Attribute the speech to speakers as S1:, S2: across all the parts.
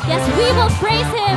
S1: Yes, we will praise Him.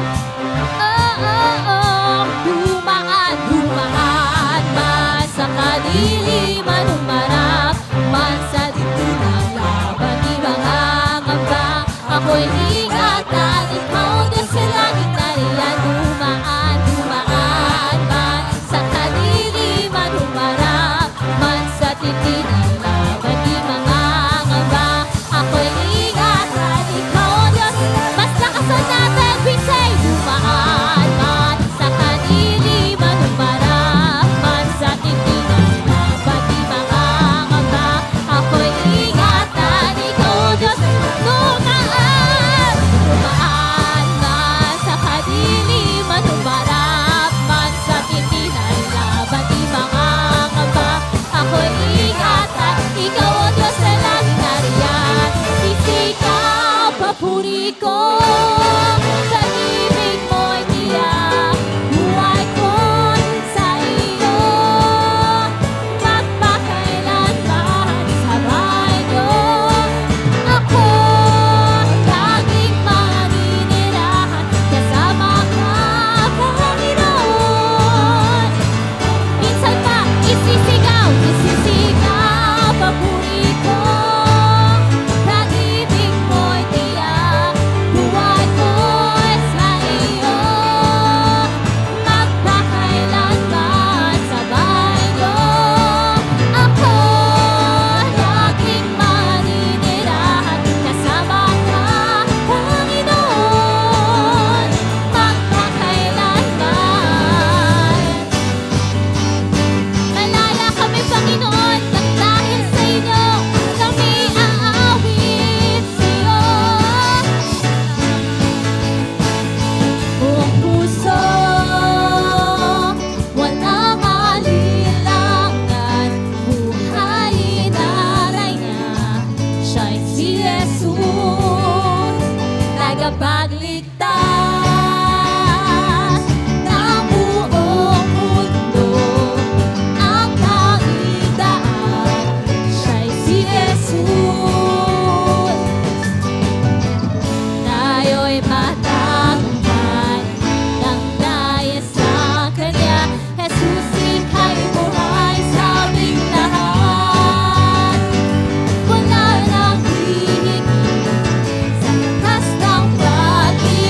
S1: Oh, oh, oh. Dumaan, dumaan man sa kadiliman, humarap man sa dibdib ng laban, di mangangamba. Ako'y ingatan, ikaw Diyos sa langit nariyan. Dumaan, dumaan man sa kadiliman, humarap man sa dibdib ng laban, di mangangamba. Ako'y ingatan, ikaw Diyos. Mas lakasan natin, we say, dumaan man sa kadiliman, humarap man sa dibdib ng laban, di mangangamba. Ako'y ingatan, ikaw Diyos. Dumaan, dumaan man sa kadiliman, humarap man sa dibdib ng laban, di mangangamba. Ako'y ingatan, ikaw o Diyos na laging nariyan. Sisigaw, papuri ko, pag-ibig mo'y tiyak. Buhay ko'y sa iyo, magpakailanman sabay niyo. Ako laging maninirahan, kasama ka, Panginoon. Minsan pa, isisigaw, papuri ko, pag-ibig mo'y tiyak. Buhay ko'y sa iyo, magpakailanman sabay niyo. Ako laging maninirahan, kasama ka, Panginoon, magpakailanman. Malaya kami, Panginoon, nang dahil sa inyo, kami aawit sa iyo. Buong puso, walang alinlangan, buhay inaray niya, siya'y si Jesus, tagapagligtas ng buong mundo. Ang tanging daan, siya'y si Jesus. Tayo'y matakpan ng dahil sa Kanya. Jesus, ika'y buhay sa aming lahat. Wala nang hihigit sa lakas ng pag-ibig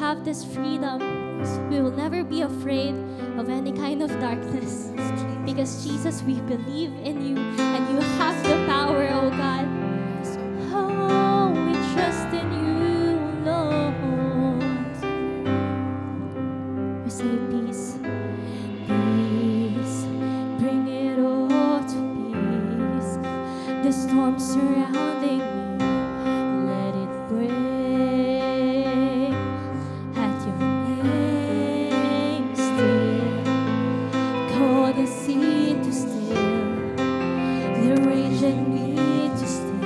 S1: have this freedom. We will never be afraid of any kind of darkness. Because Jesus, we believe in you and you have the power, oh God. Oh, we trust in you, Lord. We say peace, peace, bring it all to peace. The storm surrounding me, let it break at your name still. Call the sea to still, the rage and me to still.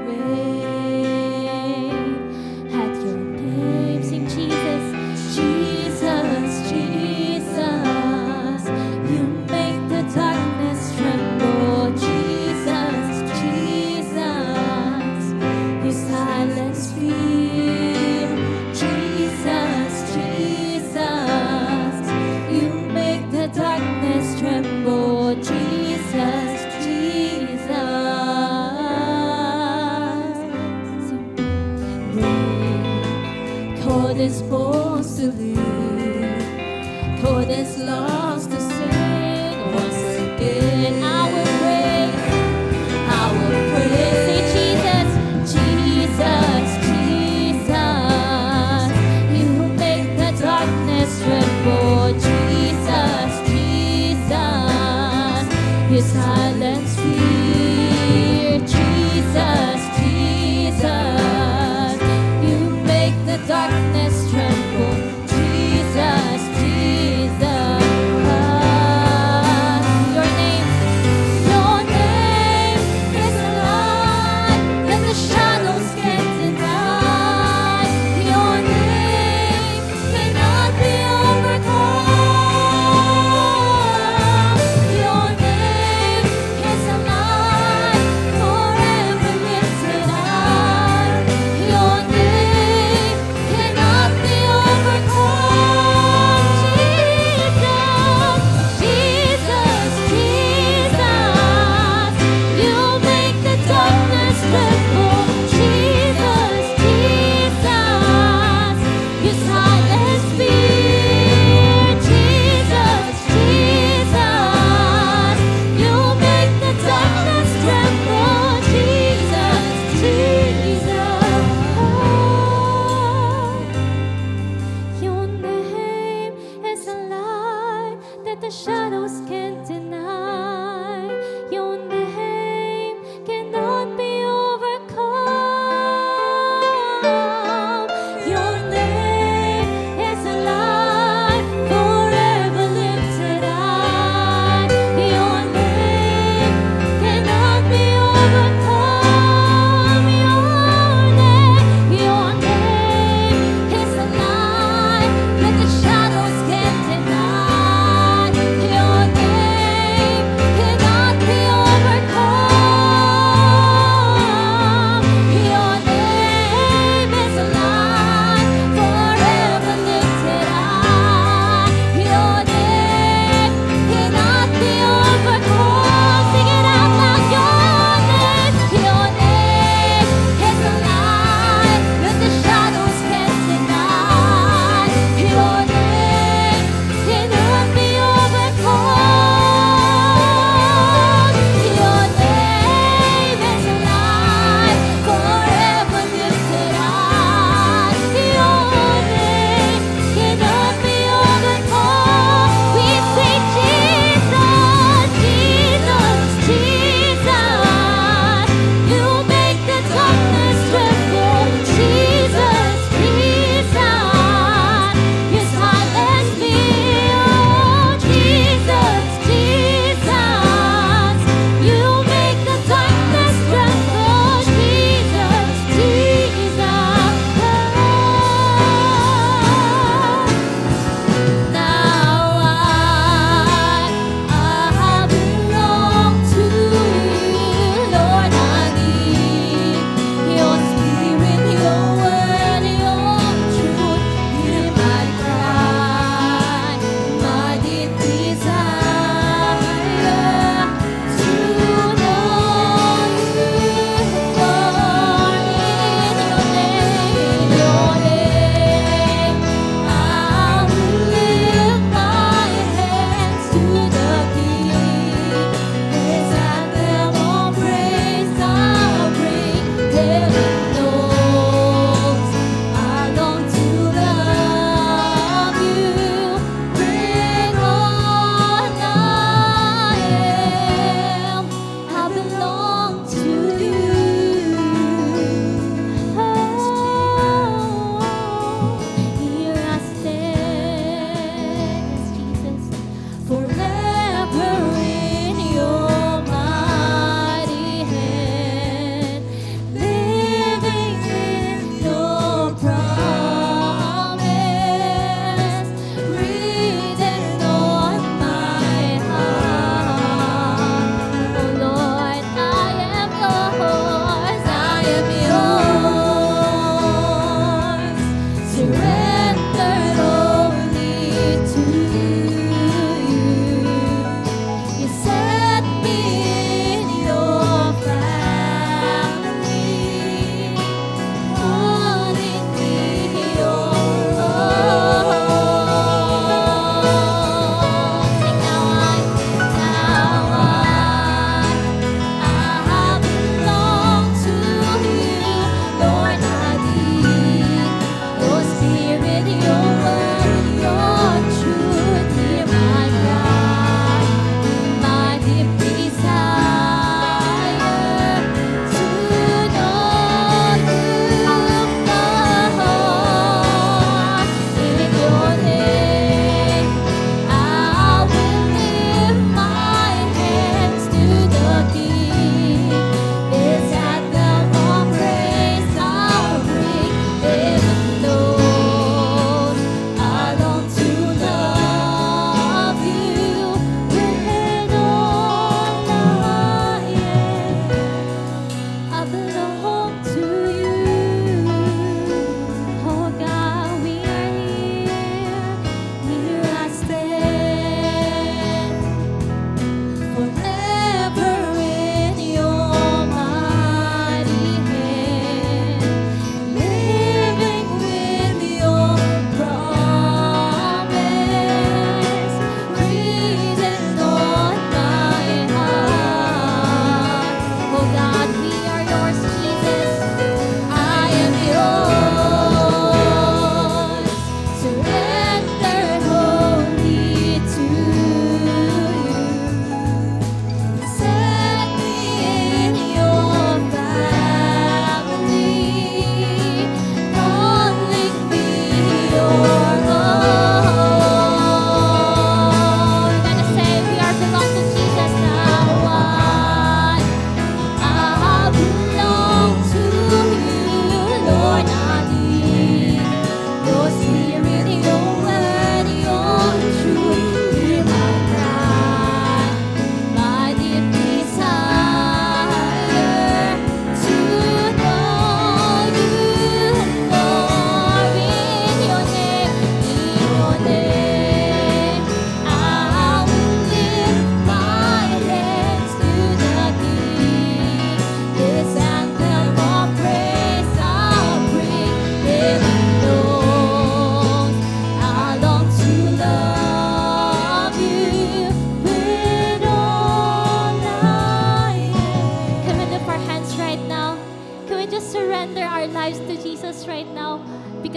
S1: Wait at your name, sing Jesus, Jesus, Jesus. You make the darkness tremble, Jesus, Jesus. You silence fear, Jesus, Jesus. You make the darkness tremble, Jesus, Jesus. Call this bones to live, call this lungs to sing once again. I will praise, I will praise. Say Jesus, Jesus, Jesus. You make the darkness tremble, Jesus, Jesus. You silence fear, Jesus, Jesus. You make the darkness tremble, Jesus, Jesus. Your name is a light that the shadows can't deny. Your name cannot be overcome. Your name is a light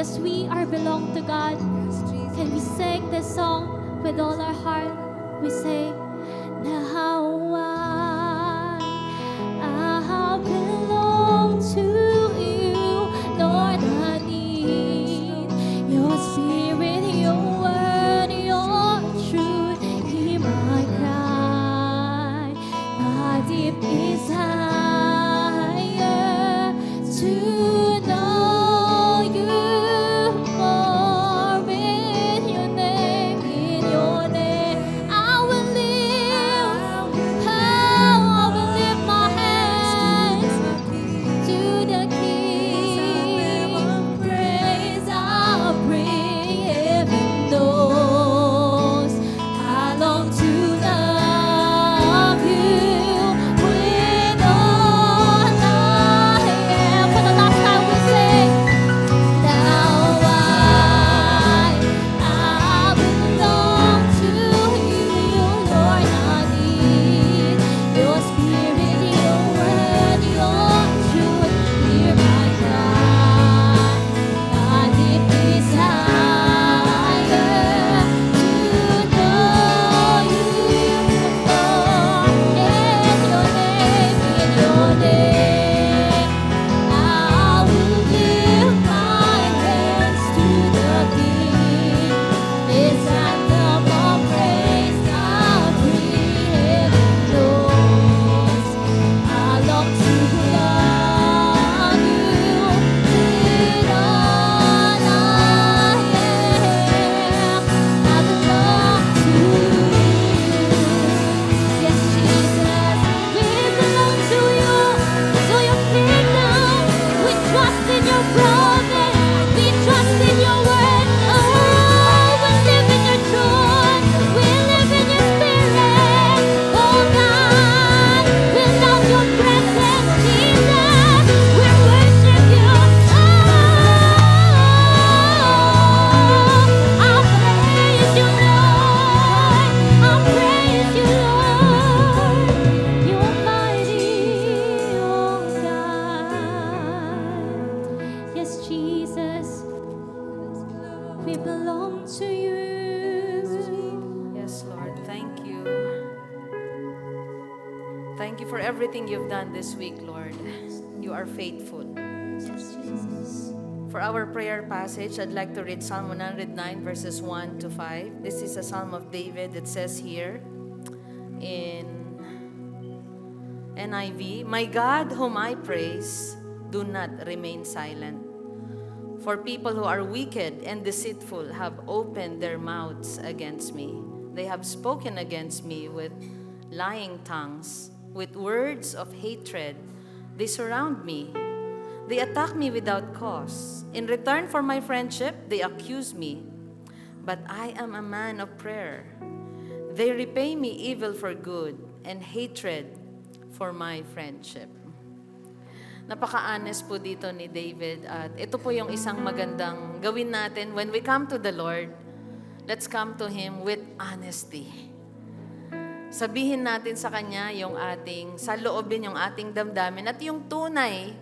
S1: because we are belong to God. Can we sing this song with all our heart? We say, now I belong to you, Lord. I need your spirit, your word, your truth. Hear my cry, my deep desire to know you more. In your name, I will live. Oh, I will lift my hands to the King. Praise I'll bring, heaven knows I long to love you with all I am. For the last time we sing, now I belong to you, Lord. I need your spirit, your word, your truth. Hear my cry, my deep desire to know you more. In your name, I will lift my hands to the King. This anthem of praise I'll bring, heaven knows I long to love you with all I am. I belong to you. Yes, Jesus, we belong to you, to your kingdom. We trust in your promise. We trust in your word. Oh, we live in your joy. We live in your spirit. Oh God, we love your presence, Jesus. We worship you. Oh, I'll praise you, Lord. I'll praise you, Lord. You are mighty, oh God. Yes, Jesus, we belong to you.
S2: Yes, Lord. Thank you. Thank you for everything you've done this week, Lord. You are faithful.
S1: Yes, Jesus.
S2: For our prayer passage, I'd like to read Psalm 109 verses 1 to 5. This is a Psalm of David that says here in NIV, "My God, whom I praise, do not remain silent. For people who are wicked and deceitful have opened their mouths against me. They have spoken against me with lying tongues, with words of hatred. They surround me. They attack me without cause. In return for my friendship, they accuse me. But I am a man of prayer. They repay me evil for good and hatred for my friendship." Napaka-honest po dito ni David at ito po yung isang magandang gawin natin when we come to the Lord. Let's come to Him with honesty. Sabihin natin sa Kanya yung ating, saloobin yung ating damdamin at yung tunay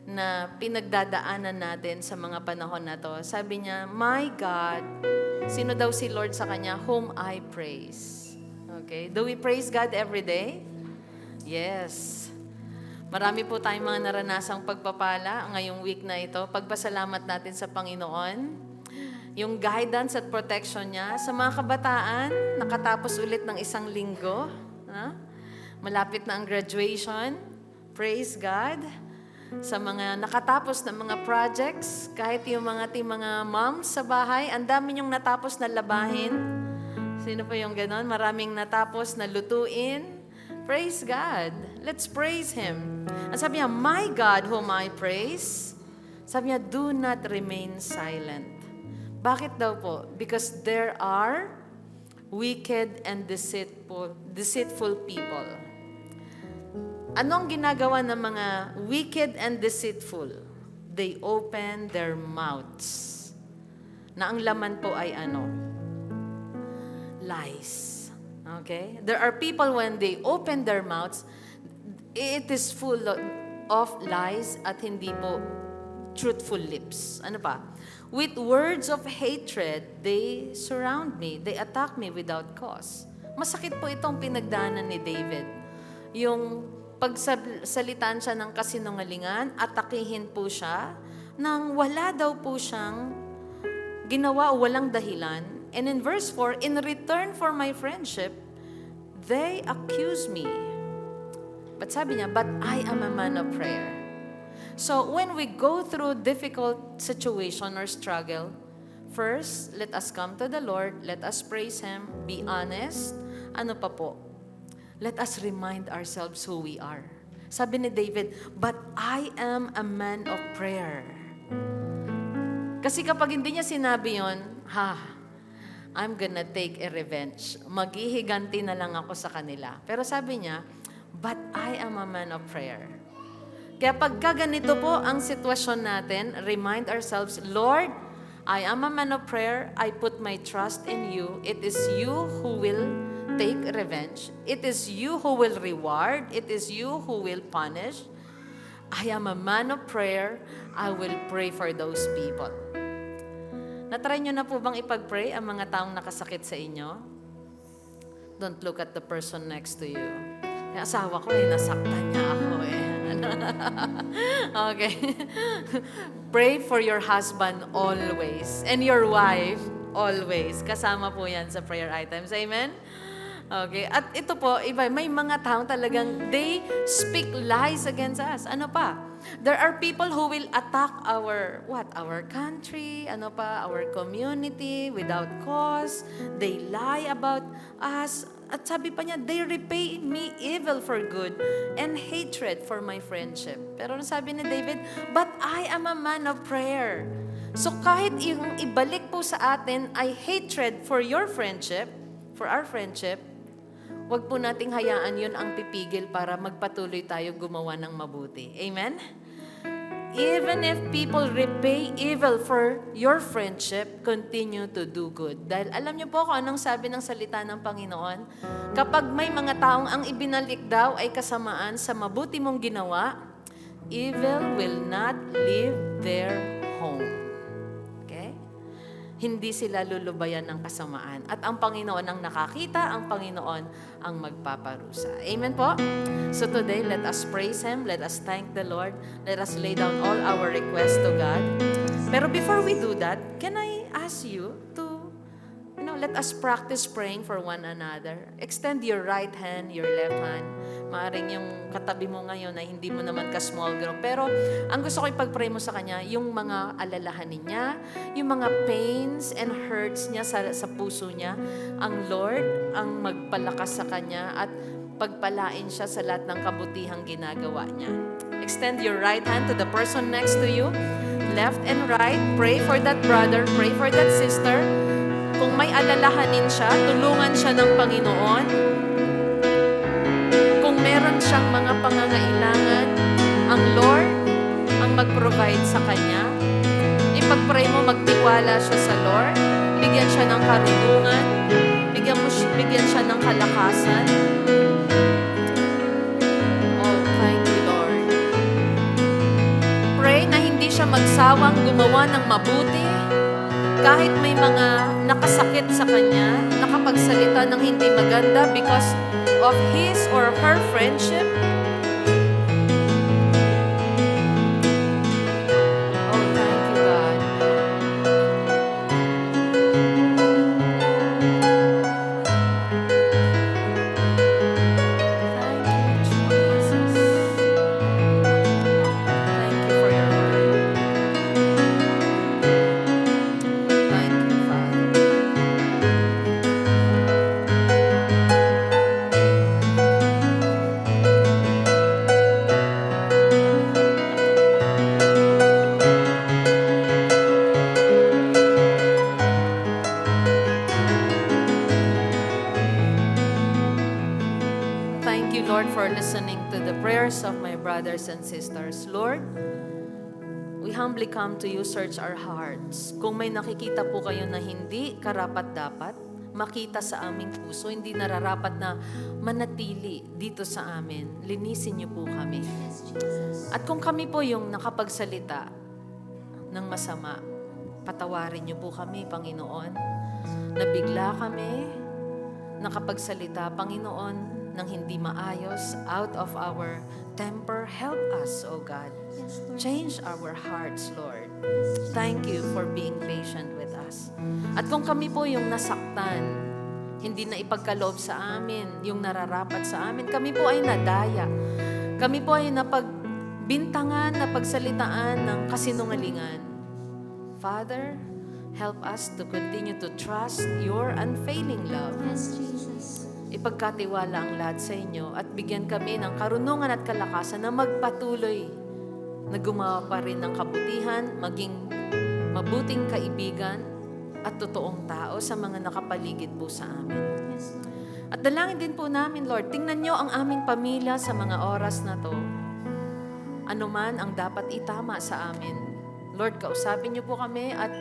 S2: na pinagdadaanan natin sa mga panahon na to. Sabi niya, "My God," sino daw si Lord sa Kanya? "Whom I praise." Okay? Do we praise God every day? Yes. Marami po tayong mga naranasang pagpapala ngayong week na ito. Pagpasalamat natin sa Panginoon. Yung guidance at protection niya. Sa mga kabataan, nakatapos ulit ng isang linggo. Malapit na ang graduation. Praise God. Sa mga nakatapos na mga projects, kahit yung mga moms sa bahay, ang dami yung natapos na labahin. Sino po yung ganon? Maraming natapos na lutuin. Praise God. Let's praise Him. Ang sabi niya, "My God whom I praise," sabi niya, "do not remain silent." Bakit daw po? Because there are wicked and deceitful people. Anong ginagawa ng mga wicked and deceitful? They open their mouths. Na ang laman po ay ano? Lies. Okay? There are people when they open their mouths, it is full of lies at hindi po truthful lips. Ano pa? With words of hatred, they surround me. They attack me without cause. Masakit po itong pinagdaanan ni David. Yung pagsalitan siya ng kasinungalingan, atakihin po siya, nang wala daw po siyang ginawa o walang dahilan. And in verse 4, in return for my friendship, they accuse me. But sabi niya, but I am a man of prayer. So when we go through difficult situation or struggle, first, let us come to the Lord, let us praise Him, be honest. Ano pa po? Let us remind ourselves who we are. Sabi ni David, but I am a man of prayer. Kasi kapag hindi niya sinabi yon, I'm gonna take a revenge. Maghihiganti na lang ako sa kanila. Pero sabi niya, but I am a man of prayer. Kaya pagka ganito po ang sitwasyon natin, remind ourselves, Lord, I am a man of prayer. I put my trust in you. It is you who will take revenge. It is you who will reward. It is you who will punish. I am a man of prayer. I will pray for those people. Natry nyo na po bang ipag-pray ang mga taong nakasakit sa inyo? Don't look at the person next to you. Yung asawa ko nasaktan niya ako Okay. Pray for your husband always. And your wife always. Kasama po yan sa prayer items. Amen? Okay. At ito po, iba, may mga taong talagang they speak lies against us. Ano pa? There are people who will attack our country, our community without cause. They lie about us. At sabi pa niya, they repay me evil for good and hatred for my friendship. Pero sabi ni David, but I am a man of prayer. So kahit yung ibalik po sa atin ay hatred for your friendship, for our friendship, wag po nating hayaan yun ang pipigil para magpatuloy tayo gumawa ng mabuti. Amen? Even if people repay evil for your friendship, continue to do good. Dahil alam niyo po kung anong sabi ng salita ng Panginoon? Kapag may mga taong ang ibinalik daw ay kasamaan sa mabuti mong ginawa, evil will not leave their home. Okay? Hindi sila lulubayan ng kasamaan. At ang Panginoon ang nakakita, ang Panginoon ang magpaparusa. Amen po? So today, let us praise Him. Let us thank the Lord. Let us lay down all our requests to God. Pero before we do that, can I ask you to, let us practice praying for one another. Extend your right hand, your left hand. Maaring yung katabi mo ngayon ay hindi mo naman ka-small group. Pero ang gusto ko ipag-pray mo sa kanya, yung mga alalahanin niya, yung mga pains and hurts niya sa puso niya, ang Lord ang magpalakas sa kanya at pagpalain siya sa lahat ng kabutihang ginagawa niya. Extend your right hand to the person next to you, left and right. Pray for that brother, pray for that sister. Kung may alalahanin siya, tulungan siya ng Panginoon. Kung meron siyang mga pangangailangan, ang Lord ang mag-provide sa kanya. Ipag-pray mo, magtiwala siya sa Lord. Bigyan siya ng karunungan. Bigyan siya ng kalakasan. Oh, thank you, Lord. Pray na hindi siya magsawang gumawa ng mabuti. Kahit may mga nakasakit sa kanya, nakapagsalita ng hindi maganda because of his or her friendship. Oh, thank you, God. Thank you, Jesus. Thank you for your word. Thank you, Father. Thank you, Lord, for listening to the prayers of my brothers and sisters. Lord, we humbly come to you, search our hearts. Kung may nakikita po kayo na hindi karapat-dapat, makita sa aming puso, hindi nararapat na manatili dito sa amin, linisin niyo po kami. At kung kami po yung nakapagsalita, ng masama. Patawarin niyo po kami, Panginoon. Nabigla kami, nakapagsalita, Panginoon, ng hindi maayos, out of our temper. Help us, O God. Change our hearts, Lord. Thank you for being patient with us. At kung kami po yung nasaktan, hindi na ipagkaloob sa amin, yung nararapat sa amin, kami po ay nadaya. Kami po ay napagbintangan, napagsalitaan ng kasinungalingan. Father, help us to continue to trust your unfailing love.
S1: Yes, Jesus.
S2: Ipagkatiwala ang lahat sa inyo at bigyan kami ng karunungan at kalakasan na magpatuloy na gumawa pa rin ng kabutihan, maging mabuting kaibigan at totoong tao sa mga nakapaligid po sa amin.
S1: Yes, Lord.
S2: At dalangin din po namin, Lord, tingnan nyo ang aming pamilya sa mga oras na to. Ano man ang dapat itama sa amin. Lord, kausapin niyo po kami at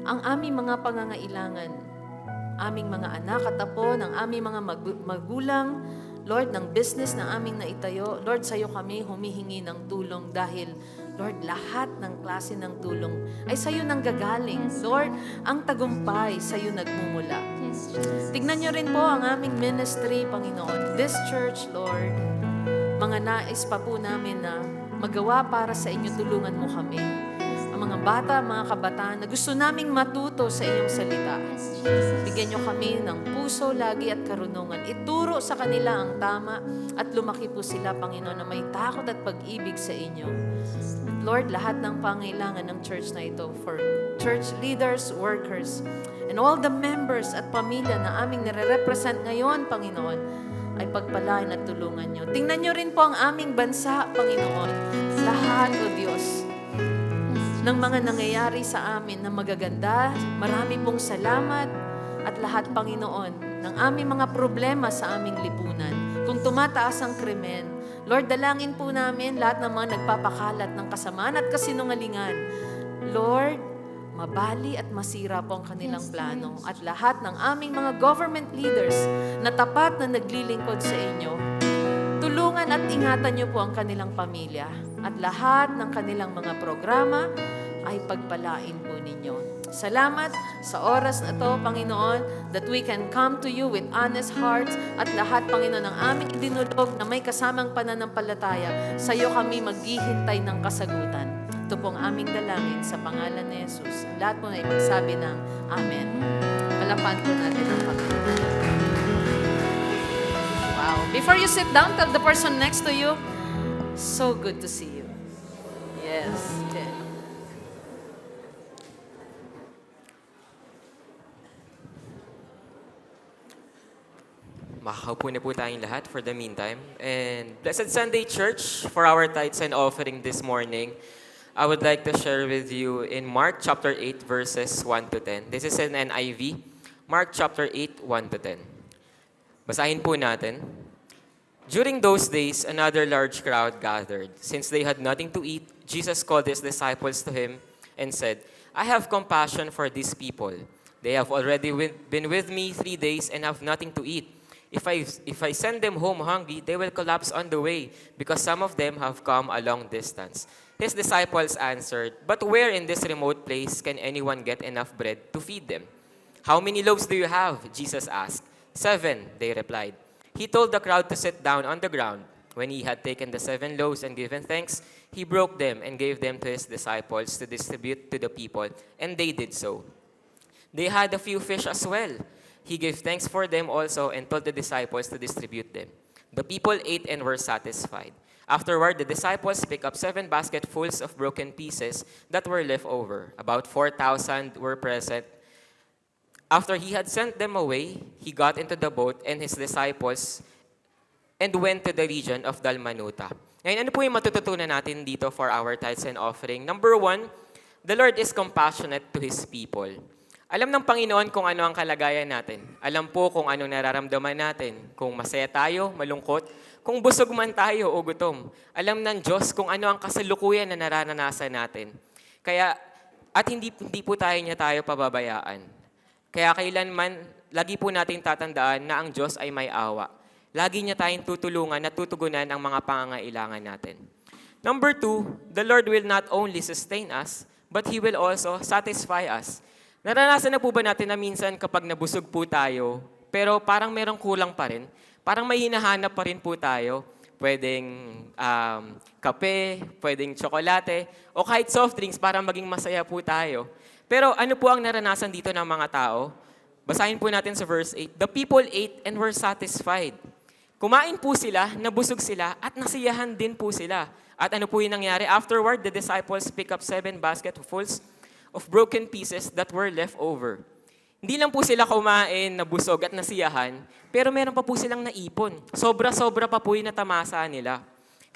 S2: ang aming mga pangangailangan, aming mga anak at apo, ng aming mga magulang, Lord, ng business na aming naitayo, Lord, sa'yo kami humihingi ng tulong dahil, Lord, lahat ng klase ng tulong ay sa'yo nang gagaling. Lord, ang tagumpay sa'yo nagmumula.
S1: Yes, Jesus.
S2: Tignan niyo rin po ang aming ministry, Panginoon. This church, Lord, mga nais pa po namin na magawa para sa inyo, tulungan mo kami. Ang mga bata, mga kabataan na gusto naming matuto sa iyong salita.
S1: Yes, Jesus.
S2: Bigyan niyo kami ng puso lagi at karunungan. Ituro sa kanila ang tama at lumaki po sila, Panginoon, na may takot at pag-ibig sa inyo. Lord, lahat ng pangailangan ng church na ito for church leaders, workers, and all the members at pamilya na aming nire-represent ngayon, Panginoon, ay pagpalain at tulungan niyo. Tingnan niyo rin po ang aming bansa, Panginoon. Lahat, O Diyos, ng mga nangyayari sa amin na magaganda. Marami pong salamat at lahat, Panginoon, ng aming mga problema sa aming lipunan. Kung tumataas ang krimen, Lord, dalangin po namin lahat ng mga nagpapakalat ng kasamaan at kasinungalingan. Lord, mabali at masira po ang kanilang plano. At lahat ng aming mga government leaders na tapat na naglilingkod sa inyo, tulungan at ingatan niyo po ang kanilang pamilya. At lahat ng kanilang mga programa ay pagpalain po ninyo. Salamat sa oras na to, Panginoon, that we can come to you with honest hearts at lahat, Panginoon, ng aming idinulog na may kasamang pananampalataya. Sa iyo kami maghihintay ng kasagutan. Ito po ang aming dalangin sa pangalan ni Jesus. Lahat po na ipagsabi ng Amen. Palapan po natin ang Panginoon. Wow. Before you sit down, tell the person next to you, so good to see you. Yes. Okay.
S3: Makakaupo na po tayong lahat for the meantime. And Blessed Sunday Church, for our tithes and offering this morning, I would like to share with you in Mark chapter 8, verses 1 to 10. This is an NIV. Mark chapter 8, 1 to 10. Basahin po natin. During those days, another large crowd gathered. Since they had nothing to eat, Jesus called his disciples to him and said, I have compassion for these people. They have already been with me 3 days and have nothing to eat. If I send them home hungry, they will collapse on the way, because some of them have come a long distance. His disciples answered, But where in this remote place can anyone get enough bread to feed them? How many loaves do you have? Jesus asked. 7, they replied. He told the crowd to sit down on the ground. When he had taken the 7 loaves and given thanks, he broke them and gave them to his disciples to distribute to the people, and they did so. They had a few fish as well. He gave thanks for them also and told the disciples to distribute them. The people ate and were satisfied. Afterward, the disciples picked up 7 basketfuls of broken pieces that were left over. About 4,000 were present. After he had sent them away, he got into the boat and his disciples and went to the region of Dalmanuta. Ngayon, ano po yung matututunan natin dito for our tithes and offering? Number 1, the Lord is compassionate to His people. Alam ng Panginoon kung ano ang kalagayan natin. Alam po kung anong nararamdaman natin. Kung masaya tayo, malungkot, kung busog man tayo o gutom. Alam ng Diyos kung ano ang kasalukuyan na naranasan natin. Kaya, at hindi po tayo pababayaan. Kaya kailanman, lagi po natin tatandaan na ang Diyos ay may awa. Lagi niya tayong tutulungan at tutugunan ang mga pangangailangan natin. Number 2, the Lord will not only sustain us, but He will also satisfy us. Naranasan na po ba natin na minsan kapag nabusog po tayo, pero parang merong kulang pa rin? Parang may hinahanap pa rin po tayo. Pwedeng kape, pwedeng tsokolate, o kahit soft drinks para maging masaya po tayo. Pero ano po ang naranasan dito ng mga tao? Basahin po natin sa verse 8. The people ate and were satisfied. Kumain po sila, nabusog sila, at nasiyahan din po sila. At ano po yung nangyari? Afterward, the disciples pick up 7 basketfuls of broken pieces that were left over. Hindi lang po sila kumain, nabusog at nasiyahan, pero meron pa po silang naipon. Sobra-sobra pa po yung natamasa nila.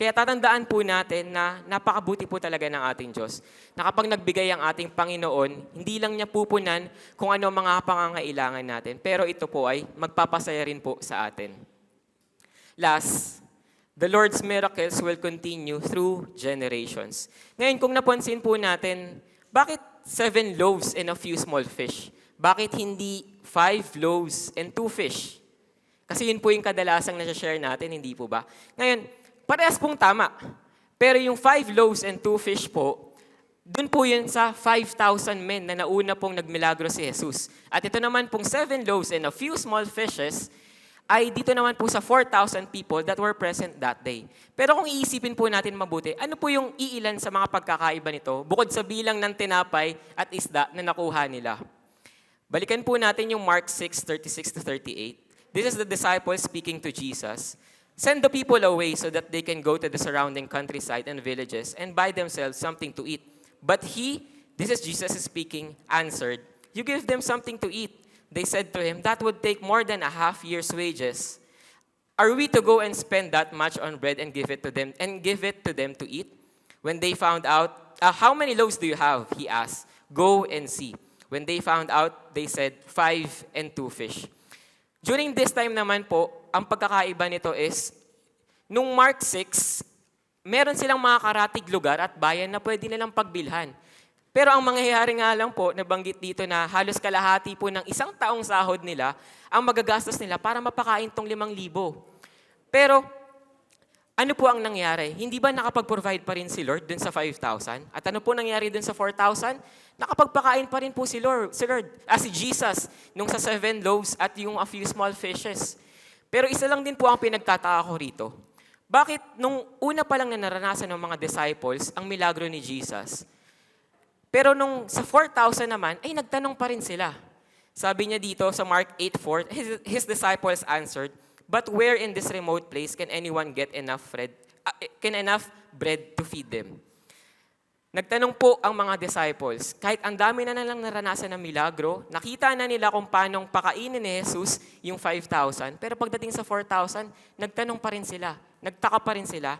S3: Kaya tatandaan po natin na napakabuti po talaga ng ating Diyos. Na kapag nagbigay ang ating Panginoon, hindi lang niya pupunan kung ano ang mga pangangailangan natin, pero ito po ay magpapasaya rin po sa atin. Last, the Lord's miracles will continue through generations. Ngayon, kung napansin po natin, bakit 7 loaves and a few small fish? Bakit hindi 5 loaves and 2 fish? Kasi yun po yung kadalasang nasa-share natin, hindi po ba? Ngayon, parehas pong tama. Pero yung 5 loaves and 2 fish po, dun po yun sa 5,000 men na nauna pong nagmilagro si Jesus. At ito naman pong 7 loaves and a few small fishes, ay dito naman po sa 4,000 people that were present that day. Pero kung iisipin po natin mabuti, ano po yung iilan sa mga pagkakaiba nito, bukod sa bilang ng tinapay at isda na nakuha nila? Balikan po natin yung Mark 6:36-38. This is the disciples speaking to Jesus. Send the people away so that they can go to the surrounding countryside and villages and buy themselves something to eat. But he, this is Jesus speaking, answered, you give them something to eat. They said to him, that would take more than a half year's wages. Are we to go and spend that much on bread and give it to them to eat? When they found out, how many loaves do you have? He asked. Go and see. When they found out, they said, 5 and 2 fish. During this time naman po, ang pagkakaiba nito is, nung Mark 6, meron silang mga karatig lugar at bayan na pwede nilang pagbilhan. Pero ang mangyayari nga lang po, nabanggit dito na halos kalahati po ng isang taong sahod nila ang magagastos nila para mapakain tong 5,000. Pero, ano po ang nangyari? Hindi ba nakapag-provide pa rin si Lord dun sa 5,000? At ano po nangyari dun sa 4,000? Nakapagpakain pa rin po si Jesus, nung sa 7 loaves at yung a few small fishes. Pero isa lang din po ang pinagtataka ko rito. Bakit nung una pa lang na naranasan ng mga disciples ang milagro ni Jesus, pero nung sa 4,000 naman, ay nagtanong pa rin sila. Sabi niya dito sa Mark 8:4, his disciples answered, but where in this remote place can anyone get enough bread to feed them? Nagtanong po ang mga disciples, kahit ang dami na nilang naranasan ng milagro, nakita na nila kung paanong pakainin ni Jesus yung 5,000, pero pagdating sa 4,000, nagtanong pa rin sila, nagtaka pa rin sila,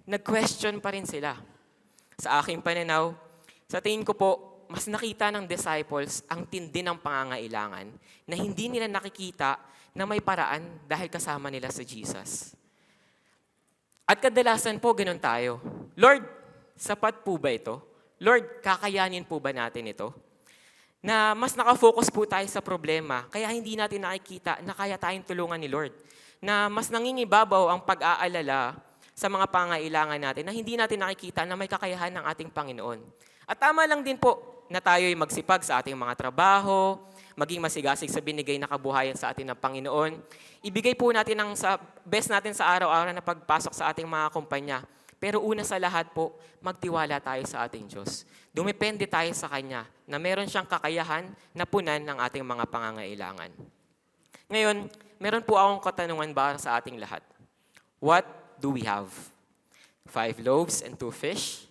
S3: nag-question pa rin sila. Sa aking pananaw, sa tingin ko po, mas nakita ng disciples ang tindi ng pangangailangan na hindi nila nakikita na may paraan dahil kasama nila si Jesus. At kadalasan po, ganun tayo. Lord, sapat po ba ito? Lord, kakayanin po ba natin ito? Na mas nakafocus po tayo sa problema, kaya hindi natin nakikita na kaya tayong tulungan ni Lord. Na mas nangingibabaw ang pag-aalala sa mga pangailangan natin na hindi natin nakikita na may kakayahan ng ating Panginoon. At tama lang din po na tayo'y magsipag sa ating mga trabaho, maging masigasig sa binigay na kabuhayan sa atin ng Panginoon. Ibigay po natin ang best natin sa araw-araw na pagpasok sa ating mga kumpanya. Pero una sa lahat po, magtiwala tayo sa ating Diyos. Dumepende tayo sa Kanya na meron siyang kakayahan na punan ng ating mga pangangailangan. Ngayon, meron po akong katanungan para sa ating lahat. What do we have? 5 loaves and 2 fish?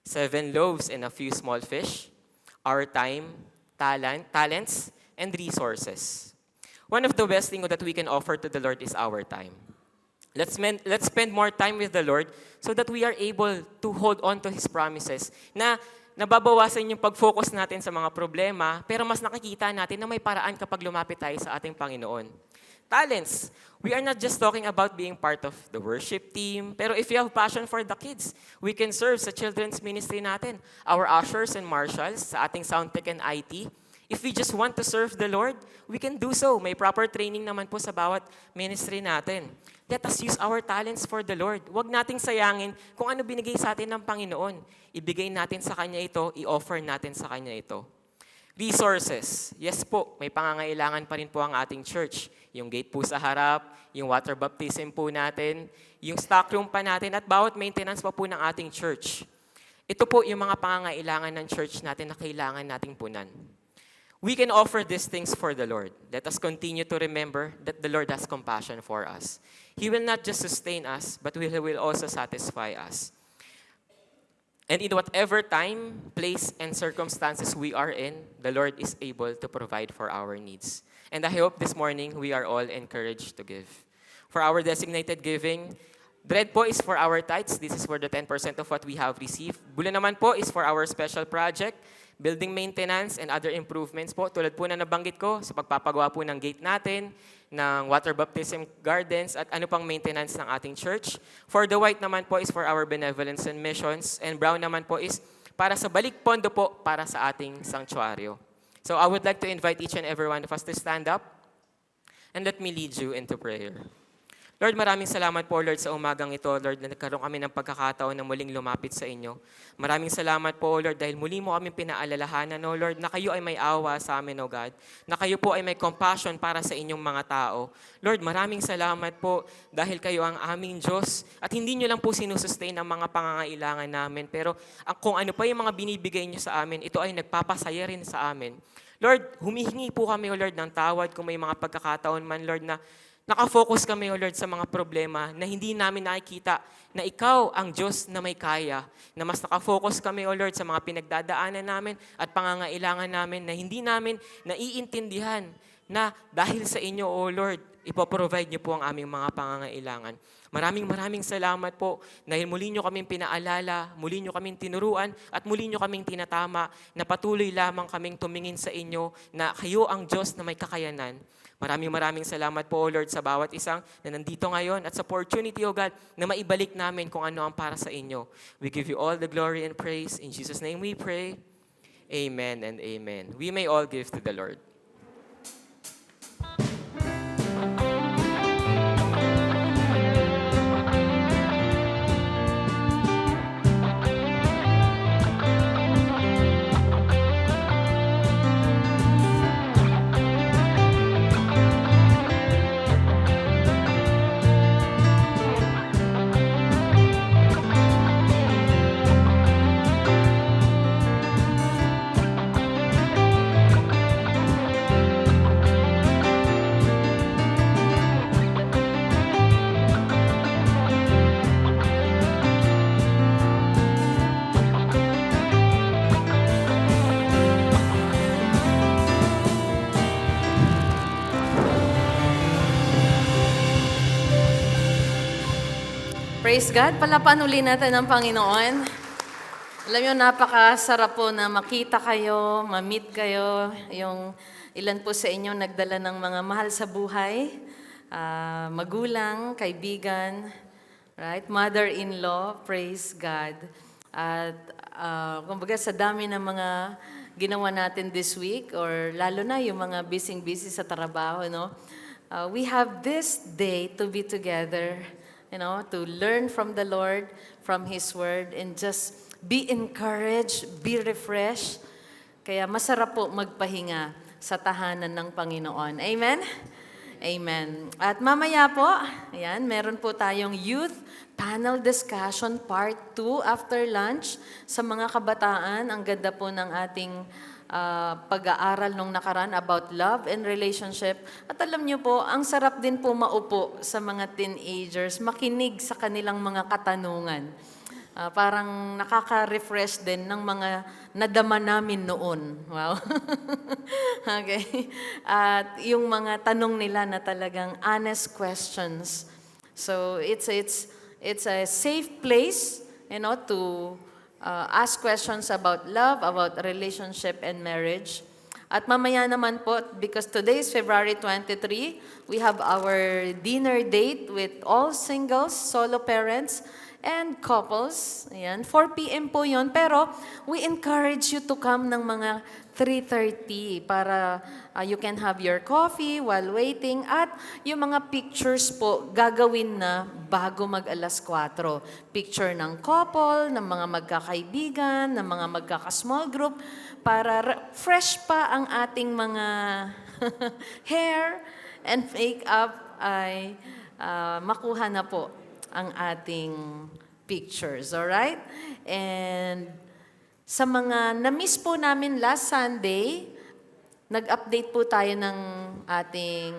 S3: 7 loaves and a few small fish, our time, talents, and resources. One of the best things that we can offer to the Lord is our time. Let's spend more time with the Lord so that we are able to hold on to His promises. Na nababawasan yung pag-focus natin sa mga problema, pero mas nakikita natin na may paraan kapag lumapit tayo sa ating Panginoon. Talents. We are not just talking about being part of the worship team, pero if you have passion for the kids, we can serve sa children's ministry natin. Our ushers and marshals, sa ating sound tech and IT. If we just want to serve the Lord, we can do so. May proper training naman po sa bawat ministry natin. Let us use our talents for the Lord. Huwag nating sayangin kung ano binigay sa atin ng Panginoon. Ibigay natin sa Kanya ito, i-offer natin sa Kanya ito. Resources. Yes po, may pangangailangan pa rin po ang ating church. Yung gate po sa harap, yung water baptism po natin, yung stockroom pa natin, at bawat maintenance pa po ng ating church. Ito po yung mga pangangailangan ng church natin na kailangan nating punan. We can offer these things for the Lord. Let us continue to remember that the Lord has compassion for us. He will not just sustain us, but He will also satisfy us. And in whatever time, place, and circumstances we are in, the Lord is able to provide for our needs. And I hope this morning we are all encouraged to give. For our designated giving, the red po is for our tithes. This is for the 10% of what we have received. Blue naman po is for our special project, building maintenance, and other improvements po. Tulad po na nabanggit ko sa pagpapagawa po ng gate natin, ng water baptism gardens, at ano pang maintenance ng ating church. For the white naman po is for our benevolence and missions. And brown naman po is para sa balik pondo po para sa ating sanctuaryo. So I would like to invite each and every one of us to stand up and let me lead you into prayer. Lord, maraming salamat po, Lord, sa umagang ito, Lord, na nagkaroon kami ng pagkakataon na muling lumapit sa inyo. Maraming salamat po, Lord, dahil muli mo kami pinaalalahanan, O Lord, na kayo ay may awa sa amin, O God, na kayo po ay may compassion para sa inyong mga tao. Lord, maraming salamat po dahil kayo ang aming Diyos at hindi nyo lang po sinusustain ang mga pangangailangan namin, pero kung ano pa yung mga binibigay nyo sa amin, ito ay nagpapasaya rin sa amin. Lord, humihingi po kami, O Lord, ng tawad kung may mga pagkakataon man, Lord, na nakafocus kami, O Lord, sa mga problema na hindi namin nakikita na Ikaw ang Diyos na may kaya. Na mas nakafocus kami, O Lord, sa mga pinagdadaanan namin at pangangailangan namin na hindi namin naiintindihan na dahil sa inyo, O Lord, ipoprovide niyo po ang aming mga pangangailangan. Maraming salamat po dahil muli niyo kaming pinaalala, muli niyo kaming tinuruan, at muli niyo kaming tinatama na patuloy lamang kaming tumingin sa inyo na kayo ang Diyos na may kakayanan. Maraming salamat po, O Lord, sa bawat isang na nandito ngayon at sa opportunity, O God, na maibalik namin kung ano ang para sa inyo. We give you all the glory and praise. In Jesus' name we pray. Amen and amen. We may all give to the Lord.
S2: Praise God. Palapan uli natin ang Panginoon. Alam niyo, napakasarap po na makita kayo, ma-meet kayo. Yung ilan po sa inyo nagdala ng mga mahal sa buhay, magulang, kaibigan, right? Mother-in-law, praise God. At kumbaga sa dami ng mga ginawa natin this week, or lalo na yung mga busy sa trabaho, no? We have this day to be together, to learn from the Lord, from His Word, and just be encouraged, be refreshed. Kaya masarap po magpahinga sa tahanan ng Panginoon. Amen? Amen. At mamaya po, ayan, meron po tayong youth panel discussion part 2 after lunch sa mga kabataan. Ang ganda po ng ating pag-aaral nung nakaraan about love and relationship. At alam niyo po, ang sarap din po maupo sa mga teenagers, makinig sa kanilang mga katanungan. Parang nakaka-refresh din ng mga nadama namin noon. Wow. Okay. At yung mga tanong nila na talagang honest questions. So it's a safe place, to ask questions about love, about relationship and marriage. At mamaya naman po, because today is February 23, we have our dinner date with all singles, solo parents, and couples. Ayan, 4 p.m. po yon. Pero we encourage you to come ng mga 3:30 para you can have your coffee while waiting. At yung mga pictures po, gagawin na bago mag-alas 4. Picture ng couple, ng mga magkakaibigan, ng mga magkaka-small group, para fresh pa ang ating mga hair and makeup ay makuha na po ang ating pictures. Alright? And sa mga na-miss po namin last Sunday, nag-update po tayo ng ating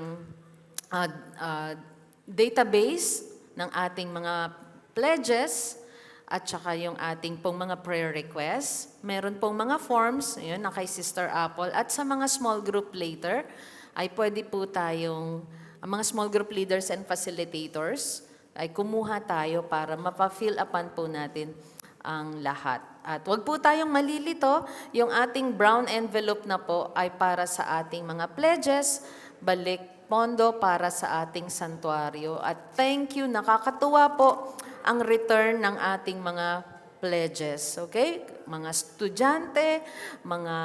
S2: database ng ating mga pledges at saka yung ating pong mga prayer requests. Meron pong mga forms, yun, na kay Sister Apple. At sa mga small group later, ay pwede po tayong, ang mga small group leaders and facilitators, ay kumuha tayo para mapa-fill upan po natin ang lahat. At wag po tayong malilito, yung ating brown envelope na po ay para sa ating mga pledges, balik pondo para sa ating santuario. At thank you, nakakatuwa po ang return ng ating mga pledges. Okay? Mga estudyante, mga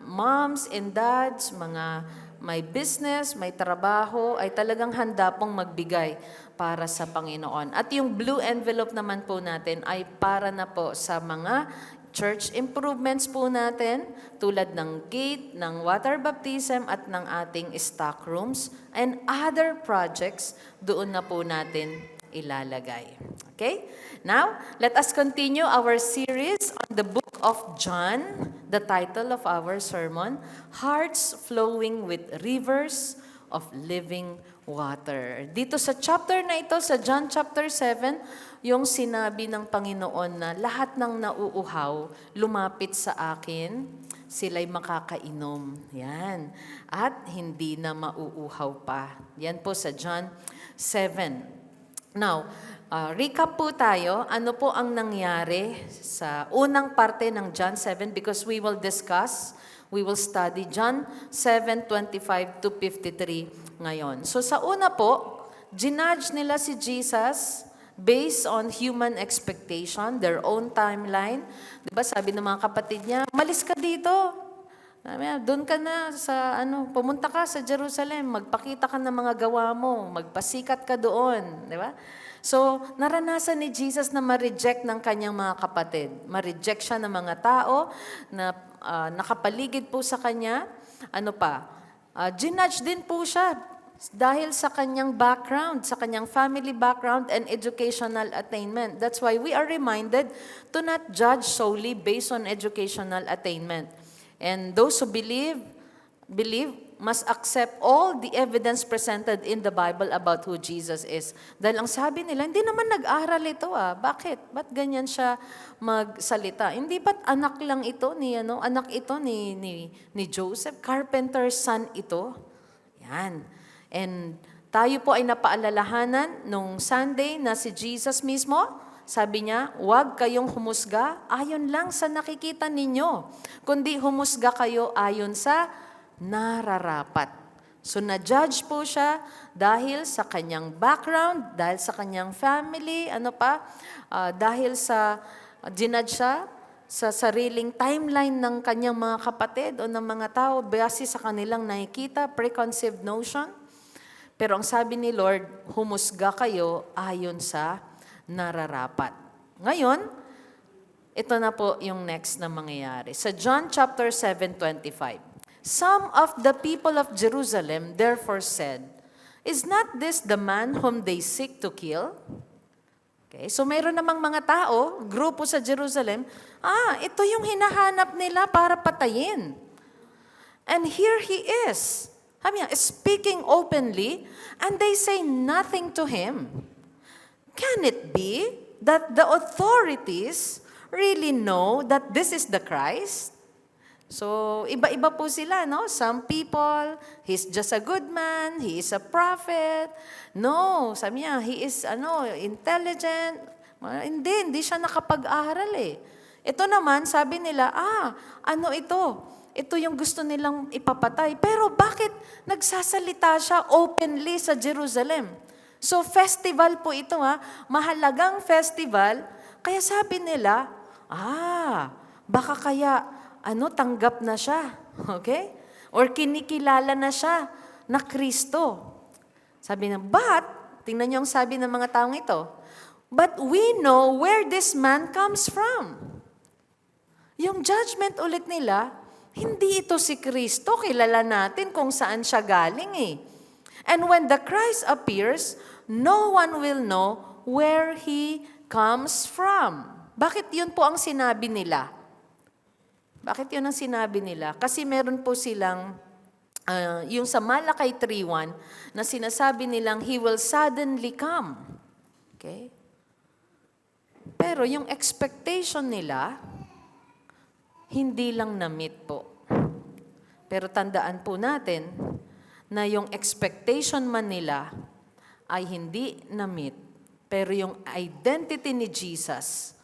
S2: moms and dads, mga may business, may trabaho, ay talagang handa pong magbigay para sa Panginoon. At yung blue envelope naman po natin ay para na po sa mga church improvements po natin, tulad ng gate, ng water baptism, at ng ating stock rooms, and other projects, doon na po natin ilalagay. Okay? Now, let us continue our series on the book of John, the title of our sermon, Hearts Flowing with Rivers of Living Water. Dito sa chapter na ito, sa John chapter 7, yung sinabi ng Panginoon na lahat ng nauuhaw, lumapit sa akin, sila'y makakainom. Yan. At hindi na mauuhaw pa. Yan po sa John 7. Now, recap po tayo. Ano po ang nangyari sa unang parte ng John 7 because we will study John 7:25 to 53 ngayon. So sa una po, ginudge nila si Jesus based on human expectation, their own timeline. Diba sabi ng mga kapatid niya, malis ka dito. Doon ka na sa pumunta ka sa Jerusalem, magpakita ka ng mga gawa mo, magpasikat ka doon, di ba? So, naranasan ni Jesus na ma-reject ng kanyang mga kapatid. Ma-reject siya ng mga tao na nakapaligid po sa kanya. Ano pa? Ginudge din po siya dahil sa kanyang background, sa kanyang family background and educational attainment. That's why we are reminded to not judge solely based on educational attainment. And those who believe must accept all the evidence presented in the Bible about who Jesus is. Dahil ang sabi nila, hindi naman nag-aral ito Bakit? Ba't ganyan siya magsalita? Hindi ba't anak lang ito anak ito ni Joseph? Carpenter's son ito? Yan. And tayo po ay napaalalahanan nung Sunday na si Jesus mismo, sabi niya, huwag kayong humusga ayon lang sa nakikita ninyo, kundi humusga kayo ayon sa nararapat. So na-judge po siya dahil sa kanyang background, dahil sa kanyang family, dahil sa ginudge siya sa sariling timeline ng kanyang mga kapatid o ng mga tao, base sa kanilang nakikita, preconceived notion. Pero ang sabi ni Lord, humusga kayo ayon sa nararapat. Ngayon, ito na po yung next na mangyayari. Sa John chapter 7:25, some of the people of Jerusalem therefore said, "Is not this the man whom they seek to kill?" Okay, so mayroon namang mga tao, grupo sa Jerusalem, ito yung hinahanap nila para patayin. And here he is, speaking openly, and they say nothing to him. Can it be that the authorities really know that this is the Christ? So, iba-iba po sila, no? Some people, he's just a good man, he is a prophet. No, sabi niya, he is intelligent. Hindi siya nakapag-aral Ito naman, sabi nila, ito? Ito yung gusto nilang ipapatay. Pero bakit nagsasalita siya openly sa Jerusalem? So festival po ito mahalagang festival. Kaya sabi nila, baka kaya tanggap na siya. Okay? Or kinikilala na siya na Kristo. Sabi na, but, tingnan niyo ang sabi ng mga taong ito, but we know where this man comes from. Yung judgment ulit nila, hindi ito si Kristo. Kilala natin kung saan siya galing eh. And when the Christ appears, no one will know where He comes from. Bakit yun po ang sinabi nila? Bakit yun ang sinabi nila? Kasi meron po silang, yung sa Malakay 3:1, na sinasabi nilang, He will suddenly come. Okay? Pero yung expectation nila, hindi lang na-meet po. Pero tandaan po natin na yung expectation man nila ay hindi na-meet. Pero yung identity ni Jesus,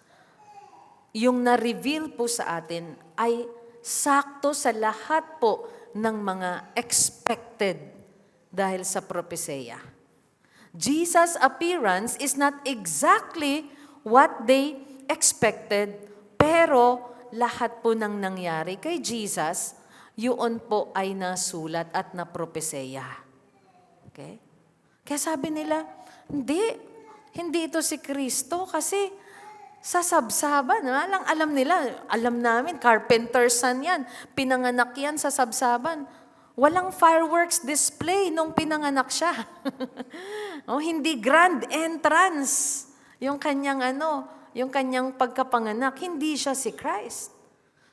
S2: yung na-reveal po sa atin, ay sakto sa lahat po ng mga expected dahil sa propesya. Jesus' appearance is not exactly what they expected, pero lahat po ng nangyari kay Jesus, yun po ay nasulat at napropesya. Okay? Kaya sabi nila, hindi ito si Kristo kasi sa sabsaban, alam nila, alam namin, carpenter's son yan, pinanganak yan sa sabsaban. Walang fireworks display nung pinanganak siya. Hindi grand entrance yung kanyang yung kanyang pagkapanganak, hindi siya si Christ.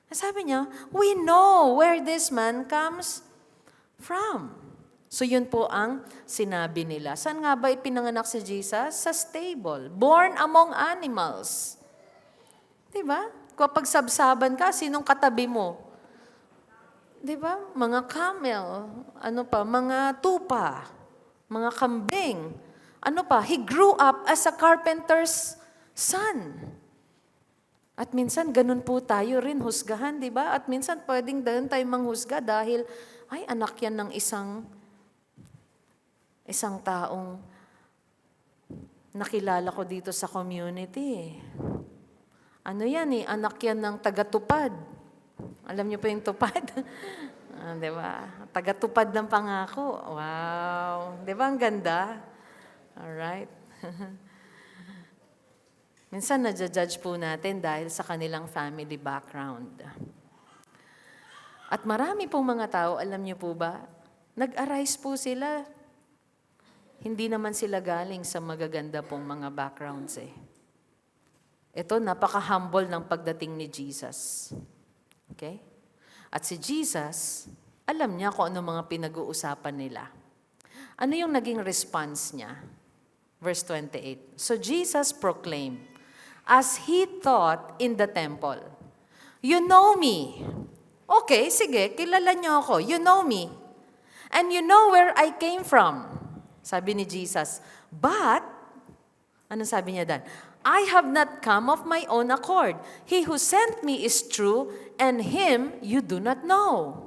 S2: Sabi niya, we know where this man comes from. So yun po ang sinabi nila. Saan nga ba ipinanganak si Jesus? Sa stable. Born among animals. Diba? Kapag sabsaban ka, sinong katabi mo? Diba? Mga camel. Mga tupa. Mga kambing. He grew up as a carpenter's son. At minsan, ganun po tayo rin husgahan, di ba? At minsan, pwedeng doon tayo manghusga dahil, anak yan ng isang taong nakilala ko dito sa community. Anak yan ng tagatupad. Alam niyo po yung tupad? Di ba? Tagatupad ng pangako. Wow! Di ba ang ganda? Alright. Minsan nadja-judge po natin dahil sa kanilang family background. At marami pong mga tao, alam niyo po ba, nag-arise po sila. Hindi naman sila galing sa magaganda pong mga backgrounds eh. Ito, napaka-humble ng pagdating ni Jesus. Okay? At si Jesus, alam niya kung ano mga pinag-uusapan nila. Ano yung naging response niya? Verse 28. So Jesus proclaimed, as He taught in the temple, you know me. Okay, sige, kilala niyo ako. You know me. And you know where I came from. Sabi ni Jesus. But, ano sabi niya dan? I have not come of my own accord. He who sent me is true, and Him you do not know.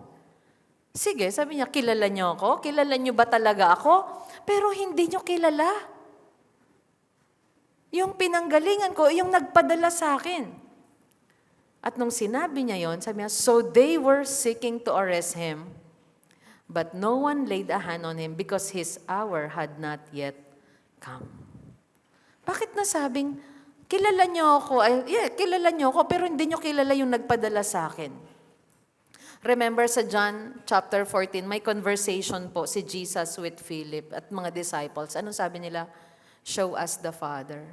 S2: Sige, sabi niya, kilala niyo ako? Kilala niyo ba talaga ako? Pero hindi niyo kilala. Yung pinanggalingan ko, yung nagpadala sa akin. At nung sinabi niya yon, sabi niya, so they were seeking to arrest Him, but no one laid a hand on Him because His hour had not yet come. Bakit nasabing, kilala niyo ako, kilala niyo ako, pero hindi niyo kilala yung nagpadala sa akin? Remember sa John chapter 14, may conversation po si Jesus with Philip at mga disciples. Anong sabi nila? Show us the Father.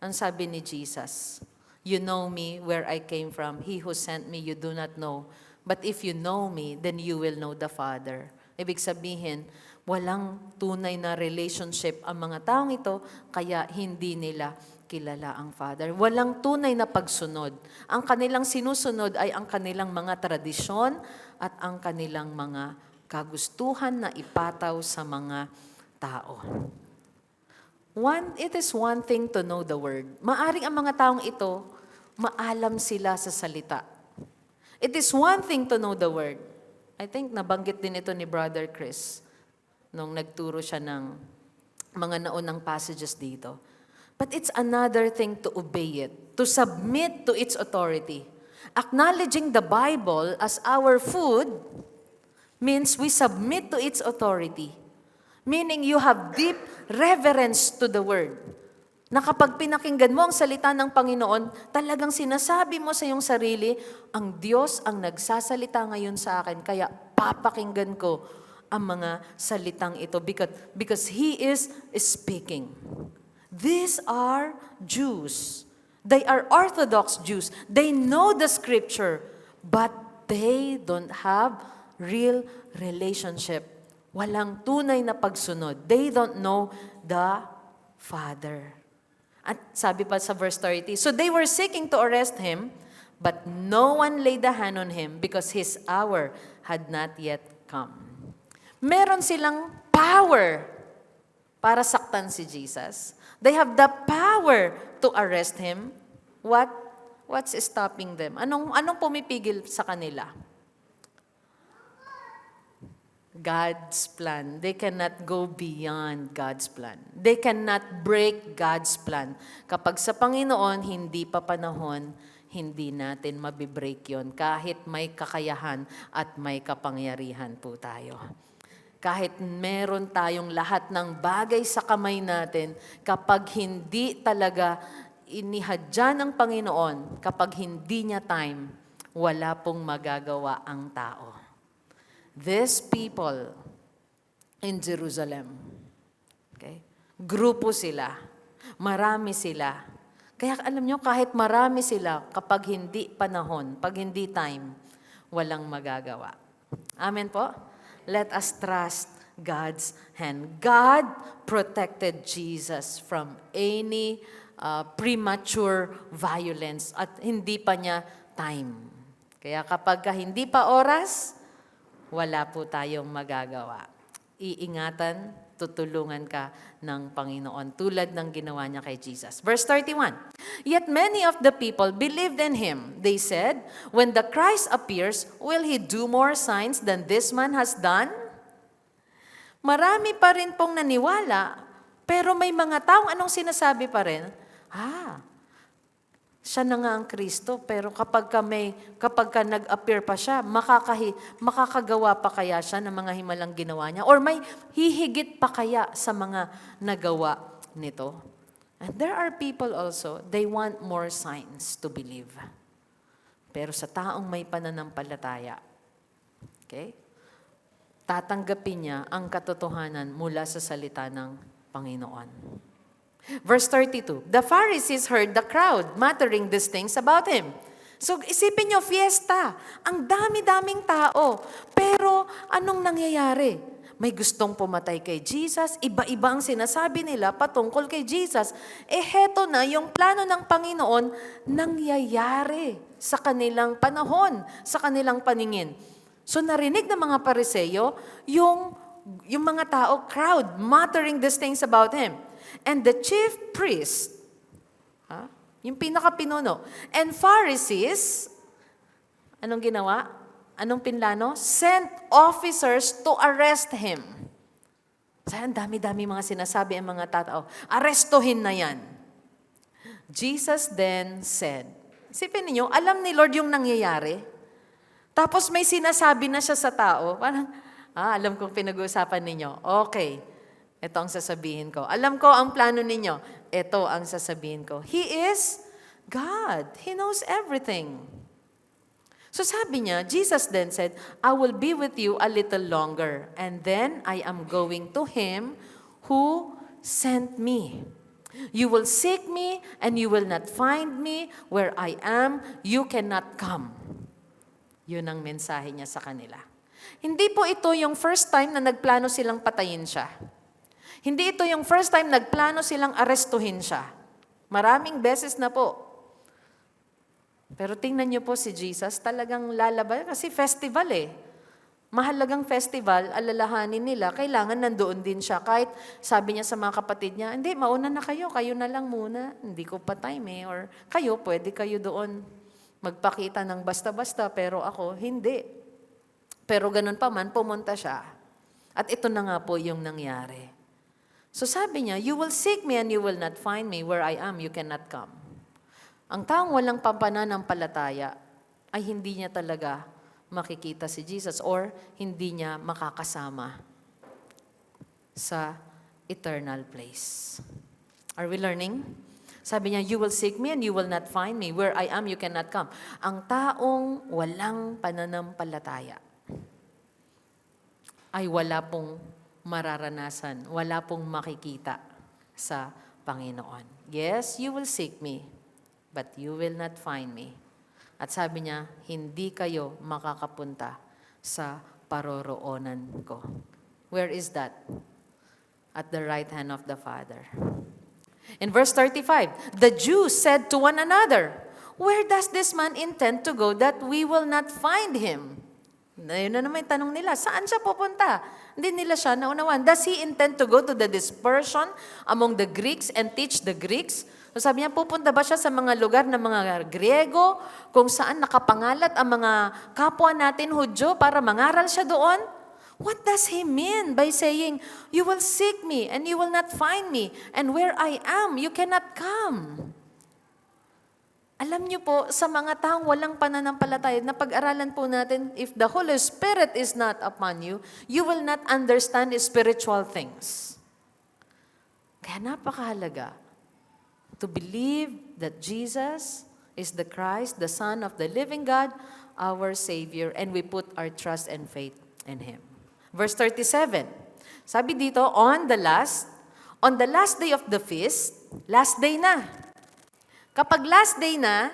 S2: Ang sabi ni Jesus, you know me where I came from. He who sent me, you do not know. But if you know me, then you will know the Father. Ibig sabihin, walang tunay na relationship ang mga taong ito, kaya hindi nila kilala ang Father. Walang tunay na pagsunod. Ang kanilang sinusunod ay ang kanilang mga tradisyon at ang kanilang mga kagustuhan na ipataw sa mga tao. It is one thing to know the Word. Maaring ang mga taong ito, maalam sila sa salita. It is one thing to know the Word. I think nabanggit din ito ni Brother Chris nung nagturo siya ng mga naunang passages dito. But it's another thing to obey it, to submit to its authority. Acknowledging the Bible as our food means we submit to its authority. Meaning you have deep reverence to the Word. Na kapag pinakinggan mo ang salita ng Panginoon, talagang sinasabi mo sa iyong sarili, ang Diyos ang nagsasalita ngayon sa akin, kaya papakinggan ko ang mga salitang ito because He is speaking. These are Jews. They are Orthodox Jews. They know the Scripture, but they don't have real relationship. Walang tunay na pagsunod. They don't know the Father. At sabi pa sa verse 30, so they were seeking to arrest Him, but no one laid a hand on Him because His hour had not yet come. Meron silang power para saktan si Jesus. They have the power to arrest Him. What's stopping them? Anong pumipigil sa kanila? God's plan. They cannot go beyond God's plan. They cannot break God's plan. Kapag sa Panginoon, hindi pa panahon, hindi natin mabibreak yon kahit may kakayahan at may kapangyarihan po tayo. Kahit meron tayong lahat ng bagay sa kamay natin, kapag hindi talaga inihadya ng Panginoon, kapag hindi niya time, wala pong magagawa ang tao. These people in Jerusalem, okay? Grupo sila, marami sila. Kaya alam nyo, kahit marami sila, kapag hindi panahon, pag hindi time, walang magagawa. Amen po? Let us trust God's hand. God protected Jesus from any premature violence at hindi pa niya time. Kaya kapag hindi pa oras, wala po tayong magagawa. Iingatan, tutulungan ka ng Panginoon tulad ng ginawa niya kay Jesus. Verse 31, yet many of the people believed in Him. They said, when the Christ appears, will He do more signs than this man has done? Marami pa rin pong naniwala, pero may mga taong anong sinasabi pa rin? Siya na nga ang Kristo, pero kapag ka nag-appear pa siya, makakagawa pa kaya siya ng mga himalang ginawa niya? Or may hihigit pa kaya sa mga nagawa nito? And there are people also, they want more signs to believe. Pero sa taong may pananampalataya, okay, tatanggapin niya ang katotohanan mula sa salita ng Panginoon. Verse 32, the Pharisees heard the crowd muttering these things about Him. So isipin niyo, fiesta. Ang dami-daming tao. Pero anong nangyayari? May gustong pumatay kay Jesus. Iba-iba ang sinasabi nila patungkol kay Jesus. Heto na yung plano ng Panginoon nangyayari sa kanilang panahon, sa kanilang paningin. So narinig ng mga Pariseyo, yung mga tao, crowd, muttering these things about Him. And the chief priest, yung pinaka-pinuno, and Pharisees, anong ginawa? Anong pinlano? Sent officers to arrest Him. Ang dami-dami mga sinasabi ang mga tao, arestuhin na yan. Jesus then said, isipin niyo, alam ni Lord yung nangyayari. Tapos may sinasabi na siya sa tao, parang, alam kong pinag-uusapan ninyo. Okay. Ito ang sasabihin ko. Alam ko ang plano ninyo. Ito ang sasabihin ko. He is God. He knows everything. So sabi niya, Jesus then said, I will be with you a little longer, and then I am going to Him who sent me. You will seek me, and you will not find me. Where I am, you cannot come. Yun ang mensahe niya sa kanila. Hindi po ito yung first time na nagplano silang patayin siya. Hindi ito yung first time nagplano silang arestuhin siya. Maraming beses na po. Pero tingnan niyo po si Jesus, talagang lalaban kasi festival eh. Mahalagang festival, alalahanin nila, kailangan nandoon din siya. Kahit sabi niya sa mga kapatid niya, hindi, mauna na kayo na lang muna. Hindi ko pa time eh. Or kayo, pwede kayo doon magpakita ng basta-basta, pero ako, hindi. Pero ganun pa man, pumunta siya. At ito na nga po yung nangyari. So sabi niya, you will seek me and you will not find me. Where I am, you cannot come. Ang taong walang pananampalataya ay hindi niya talaga makikita si Jesus or hindi niya makakasama sa eternal place. Are we learning? Sabi niya, you will seek me and you will not find me. Where I am, you cannot come. Ang taong walang pananampalataya ay wala pong mararanasan, wala pong makikita sa Panginoon. Yes, you will seek me, but you will not find me. At sabi niya, hindi kayo makakapunta sa paroroonan ko. Where is that? At the right hand of the Father. In verse 35, the Jews said to one another, where does this man intend to go that we will not find him? Ayun na naman yung tanong nila, saan siya pupunta? Hindi nila siya naunawan. Does he intend to go to the dispersion among the Greeks and teach the Greeks? So sabi niya, pupunta ba siya sa mga lugar ng mga Griego kung saan nakapangalat ang mga kapwa natin Hudyo para mangaral siya doon? What does he mean by saying, you will seek me and you will not find me, and where I am, you cannot come? Alam niyo po, sa mga taong walang pananampalataya, na pag-aralan po natin, if the Holy Spirit is not upon you, you will not understand spiritual things. Kaya napakahalaga to believe that Jesus is the Christ, the Son of the living God, our Savior, and we put our trust and faith in Him. Verse 37, sabi dito, on the last day of the feast, last day na. Kapag last day na,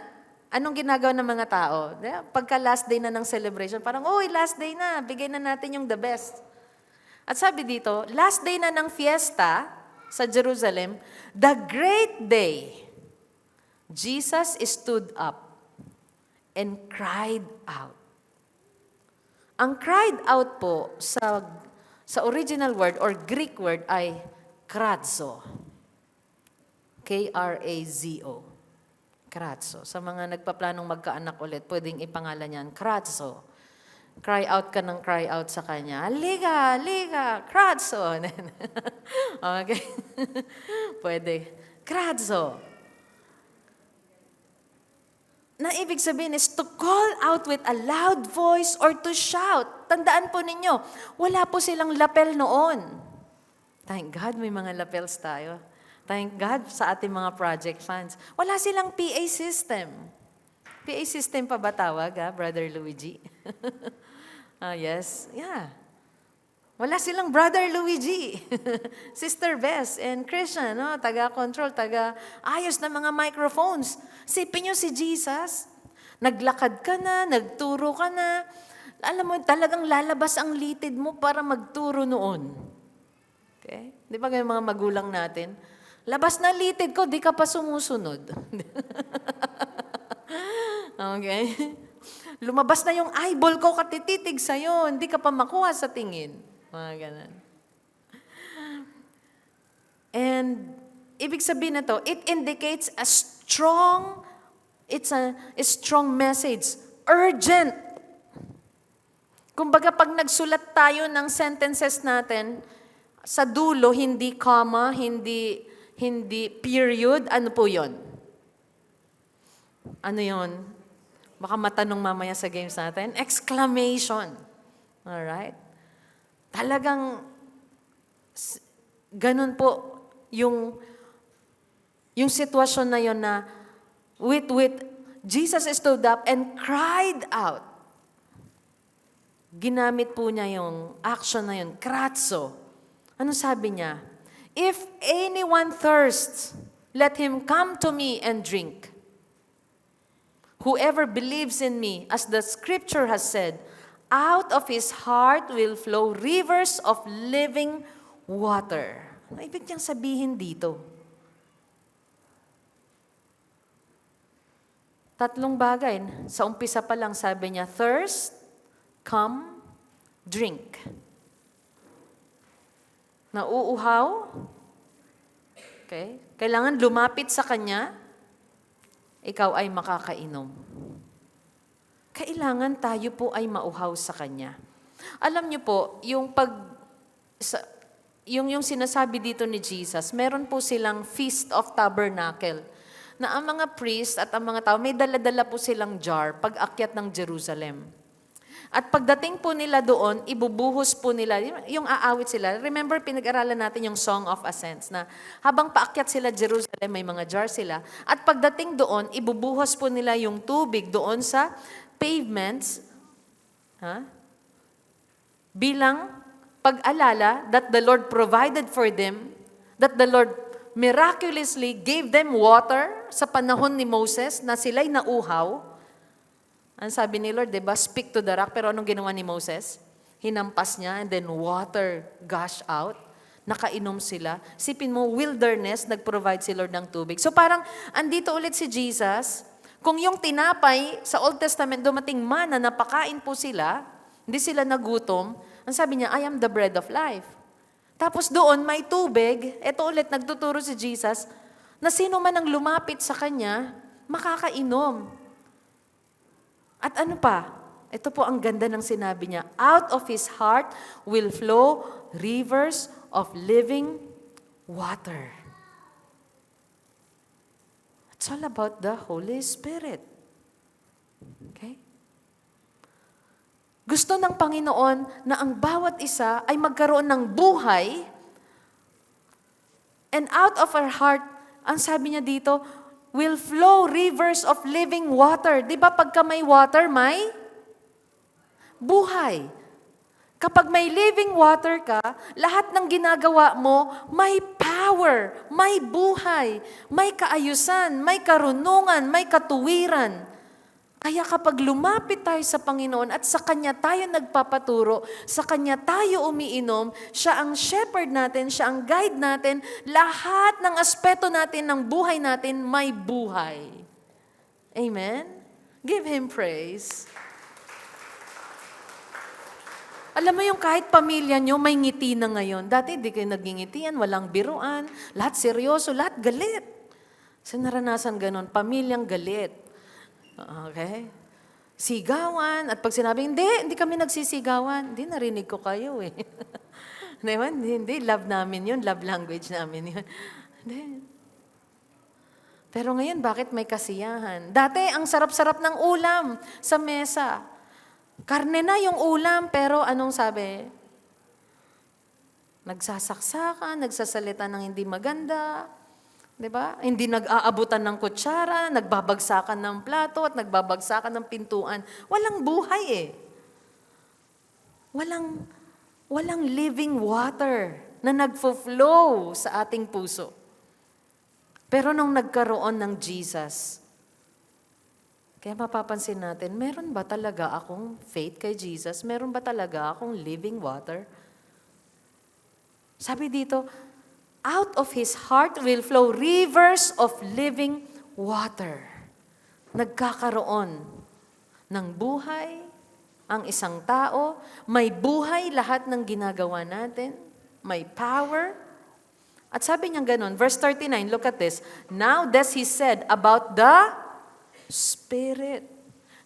S2: anong ginagawa ng mga tao? Pagka last day na ng celebration, parang, last day na, bigay na natin yung the best. At sabi dito, last day na ng fiesta sa Jerusalem, the great day, Jesus stood up and cried out. Ang cried out po sa original word or Greek word ay kradzo. K-R-A-Z-O. Kradzo. Sa mga nagpaplanong magkaanak ulit, pwedeng ipangalan yan, kradzo. Cry out ka ng cry out sa kanya. Liga, liga, kradzo. Okay? Pwede. Kradzo. Na ibig sabihin is to call out with a loud voice or to shout. Tandaan po ninyo, wala po silang lapel noon. Thank God may mga lapels tayo. Thank God sa ating mga project funds. Wala silang PA system. PA system pa ba tawag, Brother Luigi? Yes, yeah. Wala silang Brother Luigi, Sister Bess, and Christian, taga-control, taga-ayos ng mga microphones. Sipin nyo si Jesus, naglakad ka na, nagturo ka na, alam mo, talagang lalabas ang litid mo para magturo noon. Okay? Di ba yung mga magulang natin? Labas na litid ko, di ka pa sumusunod. Okay? Lumabas na yung eyeball ko, katititig sa'yo, hindi ka pa makuha sa tingin. Mga ganun. And, ibig sabihin na to, it indicates a strong message. Urgent. Kumbaga, pag nagsulat tayo ng sentences natin, sa dulo, hindi comma, hindi period, ano po yon? Ano yon? Baka matanong mamaya sa games natin. Exclamation. Alright? Talagang ganun po yung sitwasyon na yon na with Jesus stood up and cried out. Ginamit po niya yung action na yun, kratso. Ano sabi niya? If anyone thirsts, let him come to me and drink. Whoever believes in me, as the scripture has said, out of his heart will flow rivers of living water. Ano ibig niyang sabihin dito? Tatlong bagay. Sa umpisa pa lang sabi niya, thirst, come, drink. Nauuhaw, okay? Kailangan lumapit sa kanya, ikaw ay makakainom. Kailangan tayo po ay mauhaw sa kanya. Alam niyo po, yung sinasabi dito ni Jesus, meron po silang Feast of Tabernacle, na ang mga priest at ang mga tao, may dala-dala po silang jar pag akyat ng Jerusalem. At pagdating po nila doon, ibubuhos po nila, yung aawit sila. Remember, pinag-aralan natin yung Song of Ascents na habang paakyat sila Jerusalem, may mga jar sila. At pagdating doon, ibubuhos po nila yung tubig doon sa pavements, bilang pag-alala that the Lord provided for them, that the Lord miraculously gave them water sa panahon ni Moses na sila'y nauhaw. Ang sabi ni Lord, diba, speak to the rock. Pero anong ginawa ni Moses? Hinampas niya and then water gush out. Nakainom sila. Sipin mo, wilderness, nag-provide si Lord ng tubig. So parang, andito ulit si Jesus. Kung yung tinapay sa Old Testament, dumating mana, napakain po sila, hindi sila nagutom, ang sabi niya, I am the bread of life. Tapos doon, may tubig. Ito ulit, nagtuturo si Jesus, na sino man ang lumapit sa Kanya, makakainom. At ano pa? Ito po ang ganda ng sinabi niya. Out of his heart will flow rivers of living water. It's all about the Holy Spirit. Okay? Gusto ng Panginoon na ang bawat isa ay magkaroon ng buhay, and out of our heart, ang sabi niya dito, will flow rivers of living water. Di ba pagka may water, may buhay. Kapag may living water ka, lahat ng ginagawa mo, may power, may buhay, may kaayusan, may karunungan, may katuwiran. Kaya kapag lumapit tayo sa Panginoon at sa Kanya tayo nagpapaturo, sa Kanya tayo umiinom, Siya ang shepherd natin, Siya ang guide natin, lahat ng aspeto natin ng buhay natin may buhay. Amen? Give Him praise. Alam mo yung kahit pamilya nyo, may ngiti na ngayon. Dati di kayo nagingitian, walang biruan, lahat seryoso, lahat galit. So naranasan ganun, pamilyang galit. Okay? Sigawan. At pag sinabi, hindi kami nagsisigawan. Hindi, narinig ko kayo eh. Hindi, love namin yun. Love language namin yun. Hindi. Pero ngayon, bakit may kasiyahan? Dati, ang sarap-sarap ng ulam sa mesa. Karne na yung ulam, pero anong sabi? Nagsasaksakan, nagsasalita ng hindi maganda. Diba? Hindi nag-aabutan ng kutsara, nagbabagsakan ng plato at nagbabagsakan ng pintuan. Walang buhay eh. Walang living water na nagfo-flow sa ating puso. Pero nung nagkaroon ng Jesus, kaya mapapansin natin, meron ba talaga akong faith kay Jesus? Meron ba talaga akong living water? Sabi dito, out of his heart will flow rivers of living water. Nagkakaroon ng buhay ang isang tao. May buhay lahat ng ginagawa natin. May power. At sabi niya ganun, verse 39, look at this. Now this he said about the Spirit.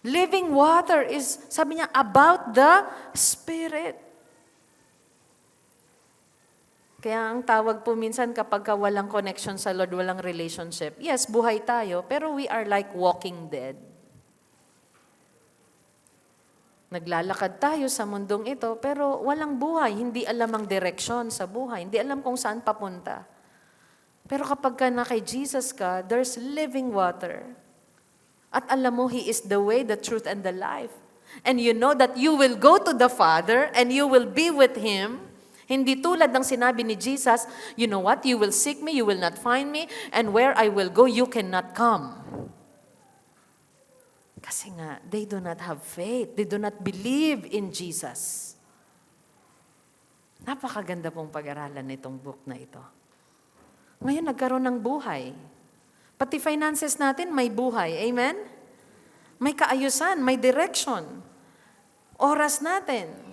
S2: Living water is, sabi niya, about the Spirit. Kaya ang tawag po minsan kapag walang connection sa Lord, walang relationship. Yes, buhay tayo, pero we are like walking dead. Naglalakad tayo sa mundong ito, pero walang buhay. Hindi alam ang direksyon sa buhay. Hindi alam kung saan papunta. Pero kapag ka na kay Jesus ka, there's living water. At alam mo, He is the way, the truth, and the life. And you know that you will go to the Father and you will be with Him. Hindi tulad ng sinabi ni Jesus, you know what, you will seek me, you will not find me, and where I will go, you cannot come. Kasi nga, they do not have faith. They do not believe in Jesus. Napakaganda pong pag-aralan nitong book na ito. Ngayon, nagkaroon ng buhay. Pati finances natin, may buhay. Amen? May kaayusan, may direction. Oras natin.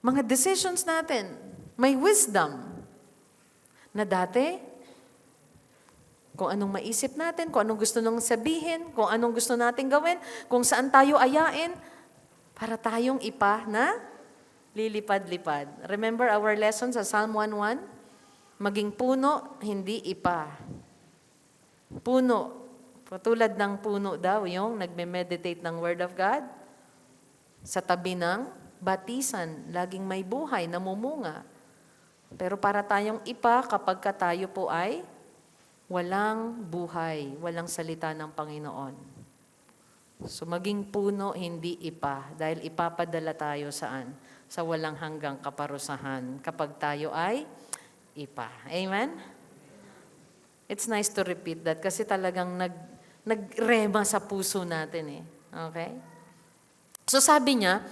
S2: Mga decisions natin, may wisdom. Na dati, kung anong maisip natin, kung anong gusto nang sabihin, kung anong gusto natin gawin, kung saan tayo ayain, para tayong ipa na Lilipad-lipad. Remember our lesson sa Psalm 1:1? Maging puno, hindi ipa. Puno. Patulad ng puno daw, yung nagme-meditate ng Word of God. Sa tabi ng batisan, laging may buhay, namumunga. Pero para tayong ipa, kapag ka tayo po ay walang buhay, walang salita ng Panginoon. So maging puno, hindi ipa. Dahil ipapadala tayo saan? Sa walang hanggang kaparusahan kapag tayo ay ipa. Amen? It's nice to repeat that kasi talagang nagrema sa puso natin eh. Okay? So sabi niya,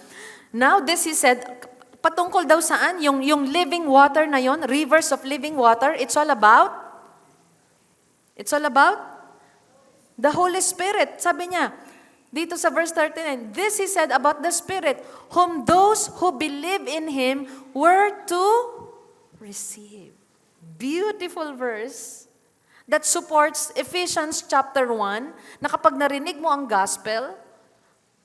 S2: now this he said, patungkol daw saan? Yung living water na yon, rivers of living water, it's all about the Holy Spirit. Sabi niya, dito sa verse 39, this he said about the Spirit, whom those who believe in Him were to receive. Beautiful verse that supports Ephesians chapter 1, na kapag narinig mo ang gospel,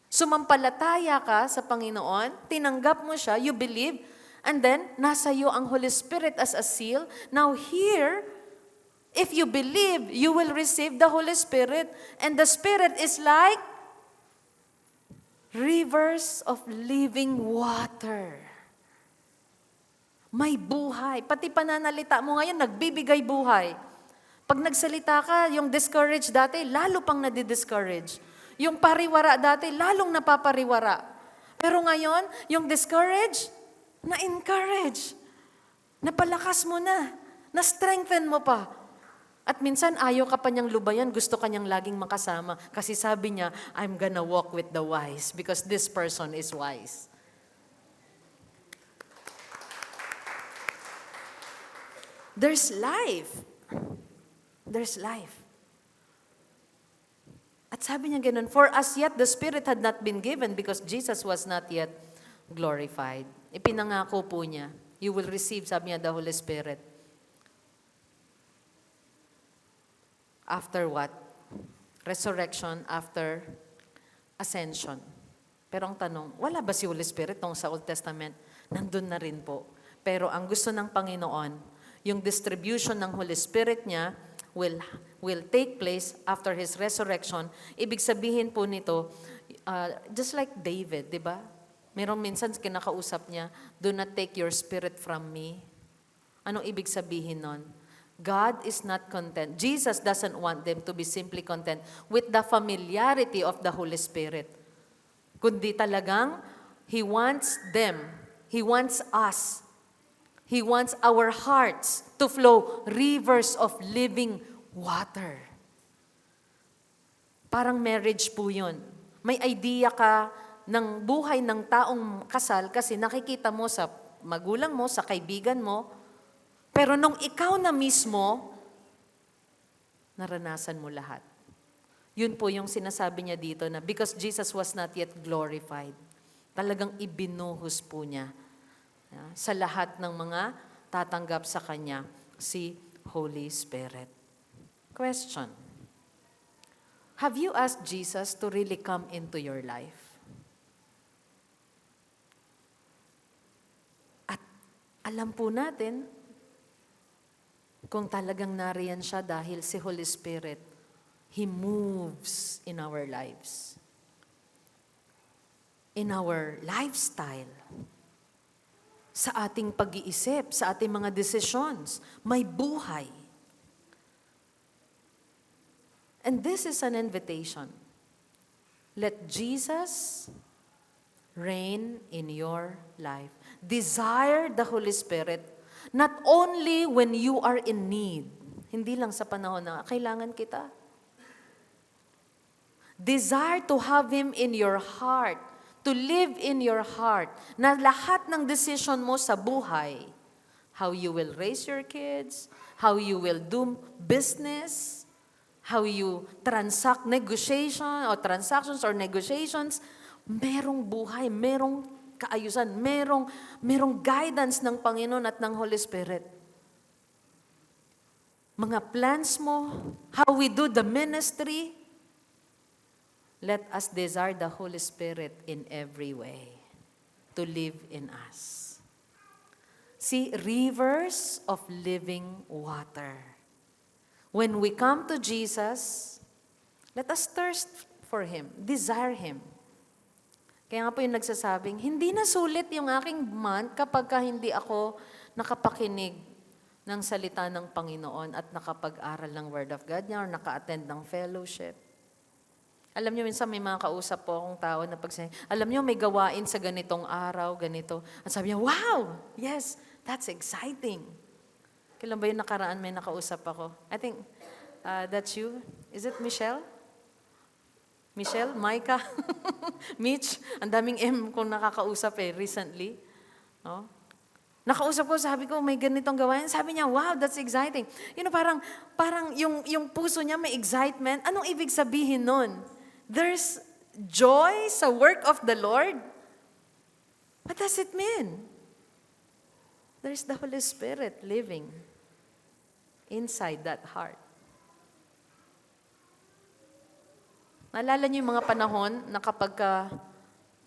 S2: sumampalataya ka sa Panginoon, tinanggap mo siya, you believe, and then nasa iyo ang Holy Spirit as a seal. Now here, if you believe, you will receive the Holy Spirit. And the Spirit is like rivers of living water. May buhay. Pati pananalita mo ngayon, nagbibigay buhay. Pag nagsalita ka, yung discouraged dati, lalo pang nadi-discourage. Yung pariwara dati, lalong napapariwara. Pero ngayon, yung discourage, na-encourage. Napalakas mo na-strengthen mo pa. At minsan, ayaw ka pa niyang lubayan, gusto ka niyang laging makasama. Kasi sabi niya, I'm gonna walk with the wise because this person is wise. There's life. There's life. At sabi niya ganun, for as yet the Spirit had not been given because Jesus was not yet glorified. Ipinangako po niya, you will receive, sabi niya, the Holy Spirit. After what? Resurrection after ascension. Pero ang tanong, wala ba si Holy Spirit nung sa Old Testament? Nandun na rin po. Pero ang gusto ng Panginoon, yung distribution ng Holy Spirit niya will take place after His resurrection. Ibig sabihin po nito, just like David, di ba? Merong minsan kinakausap niya, do not take your spirit from me. Anong ibig sabihin nun? God is not content. Jesus doesn't want them to be simply content with the familiarity of the Holy Spirit. Kundi talagang, He wants them, He wants us, He wants our hearts to flow rivers of living water. Parang marriage po yun. May idea ka ng buhay ng taong kasal kasi nakikita mo sa magulang mo, sa kaibigan mo, pero nung ikaw na mismo, naranasan mo lahat. Yun po yung sinasabi niya dito na because Jesus was not yet glorified, talagang ibinuhos po niya sa lahat ng mga tatanggap sa Kanya, si Holy Spirit. Question. Have you asked Jesus to really come into your life? At alam po natin, kung talagang nariyan siya dahil si Holy Spirit, He moves in our lives. In our lifestyle. Sa ating pag-iisip, sa ating mga decisions, may buhay. And this is an invitation. Let Jesus reign in your life. Desire the Holy Spirit not only when you are in need, hindi lang sa panahon na kailangan kita. Desire to have Him in your heart, to live in your heart, na lahat ng decision mo sa buhay, how you will raise your kids, how you will do business, how you transact transactions or negotiations, merong buhay, merong kaayusan, merong guidance ng Panginoon at ng Holy Spirit. Mga plans mo, how we do the ministry, let us desire the Holy Spirit in every way. to live in us. See, rivers of living water. When we come to Jesus, let us thirst for Him, desire Him. Kaya nga po yung nagsasabing, hindi na sulit yung aking month kapag hindi ako nakapakinig ng salita ng Panginoon at nakapag-aral ng Word of God niya or naka-attend ng fellowship. Alam niyo, minsan may mga kausap po akong tao na alam niyo, may gawain sa ganitong araw, ganito. At sabi niya, wow, yes, that's exciting. Kailan ba yung nakaraan may nakausap ako? I think, that's you. Is it Michelle? Michelle? Micah? Mitch? Ang daming M kung nakakausap recently. Oh. Nakausap ko, sabi ko, may ganitong gawain. Sabi niya, wow, that's exciting. You know, parang yung puso niya may excitement. Anong ibig sabihin nun? There's joy sa work of the Lord? What does it mean? There's the Holy Spirit living inside that heart. Naalala niyo yung mga panahon na kapag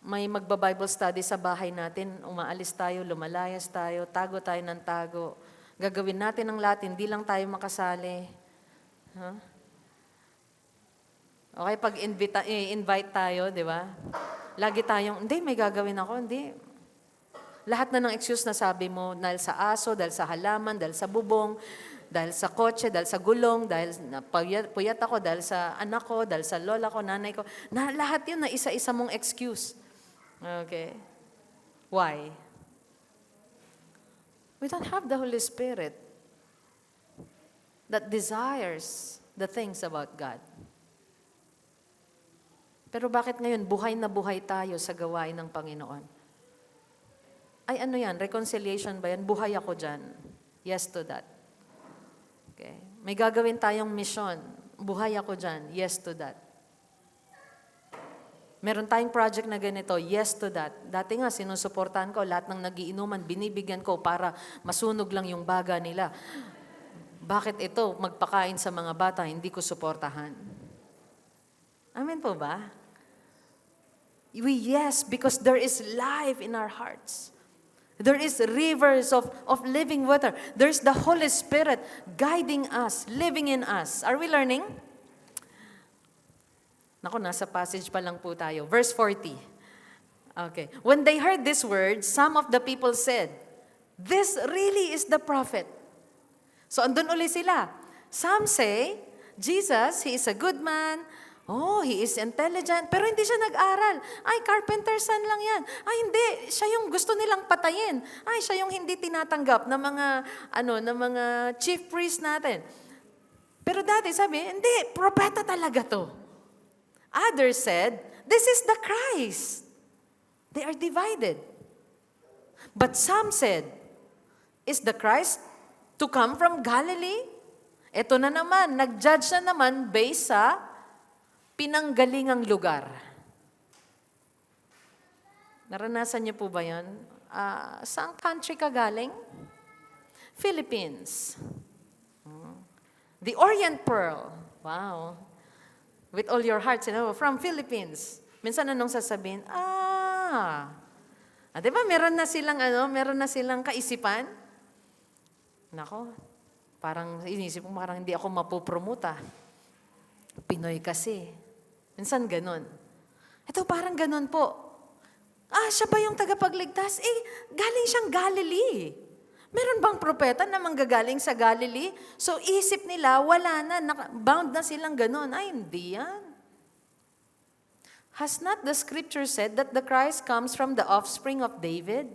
S2: may magba-Bible study sa bahay natin, umaalis tayo, lumalayas tayo, tago tayo ng tago. Gagawin natin ang lahat, hindi lang tayo makasali. Huh? Okay, pag invite tayo, di ba? Lagi tayong, hindi, may gagawin ako, hindi. Lahat na ng excuse na sabi mo, dahil sa aso, dahil sa halaman, dahil sa bubong, dahil sa kotse, dahil sa gulong, dahil puyat ako, dahil sa anak ko, dahil sa lola ko, nanay ko. Na, lahat yun na isa-isa mong excuse. Okay. Why? We don't have the Holy Spirit that desires the things about God. Pero bakit ngayon buhay na buhay tayo sa gawain ng Panginoon? Ay ano yan? Reconciliation ba yan? Buhay ako dyan. Yes to that. Okay. May gagawin tayong mission. Buhay ako dyan. Yes to that. Meron tayong project na ganito, yes to that. Dati nga, sinusuportahan ko, lahat ng nagiinuman, binibigyan ko para masunog lang yung baga nila. Bakit ito, magpakain sa mga bata, hindi ko suportahan? Amen po ba? Yes, because there is life in our hearts. There is rivers of living water. There's the Holy Spirit guiding us, living in us. Are we learning? Naku, nasa passage pa lang po tayo. Verse 40. Okay. When they heard these words, some of the people said, "This really is the prophet." So, andun uli sila. Some say, Jesus, He is a good man. Oh, He is intelligent. Pero hindi siya nag-aral. Ay, carpenter's son lang yan. Ay, hindi. Siya yung gusto nilang patayin. Ay, siya yung hindi tinatanggap ng mga chief priest natin. Pero dati sabi, hindi, propeta talaga to. Others said, this is the Christ. They are divided. But some said, is the Christ to come from Galilee? Ito na naman, nag-judge na naman based sa pinanggalingang lugar. Naranasan niyo po ba yan? Saan country ka galing? Philippines. The Orient Pearl. Wow. With all your hearts, from Philippines. Minsan anong sasabihin? Di ba meron na silang kaisipan? Nako, parang inisip ko, parang hindi ako mapupromuta. Pinoy kasi. Minsan ganun. Ito parang ganun po. Siya ba yung tagapagligtas? Galing siyang Galilee. Meron bang propeta na manggagaling sa Galilee? So isip nila, wala na, bound na silang ganon. Ay, hindi yan. Has not the scripture said that the Christ comes from the offspring of David?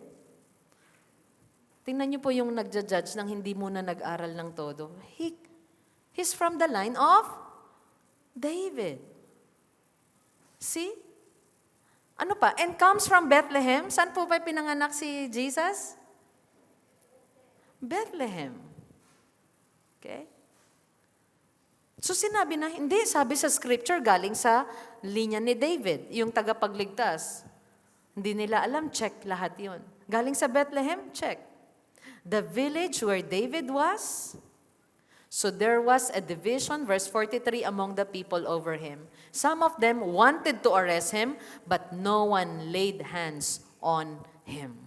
S2: Tingnan niyo po yung nagja-judge ng hindi muna nag-aral ng todo. He's from the line of David. See? Ano pa? And comes from Bethlehem. Saan po ba pinanganak si Jesus? Bethlehem. Okay? So sinabi na, hindi, sabi sa scripture, galing sa linya ni David, yung tagapagligtas. Hindi nila alam, check lahat yun. Galing sa Bethlehem, check. The village where David was. So there was a division, verse 43, among the people over him. Some of them wanted to arrest him, but no one laid hands on Him.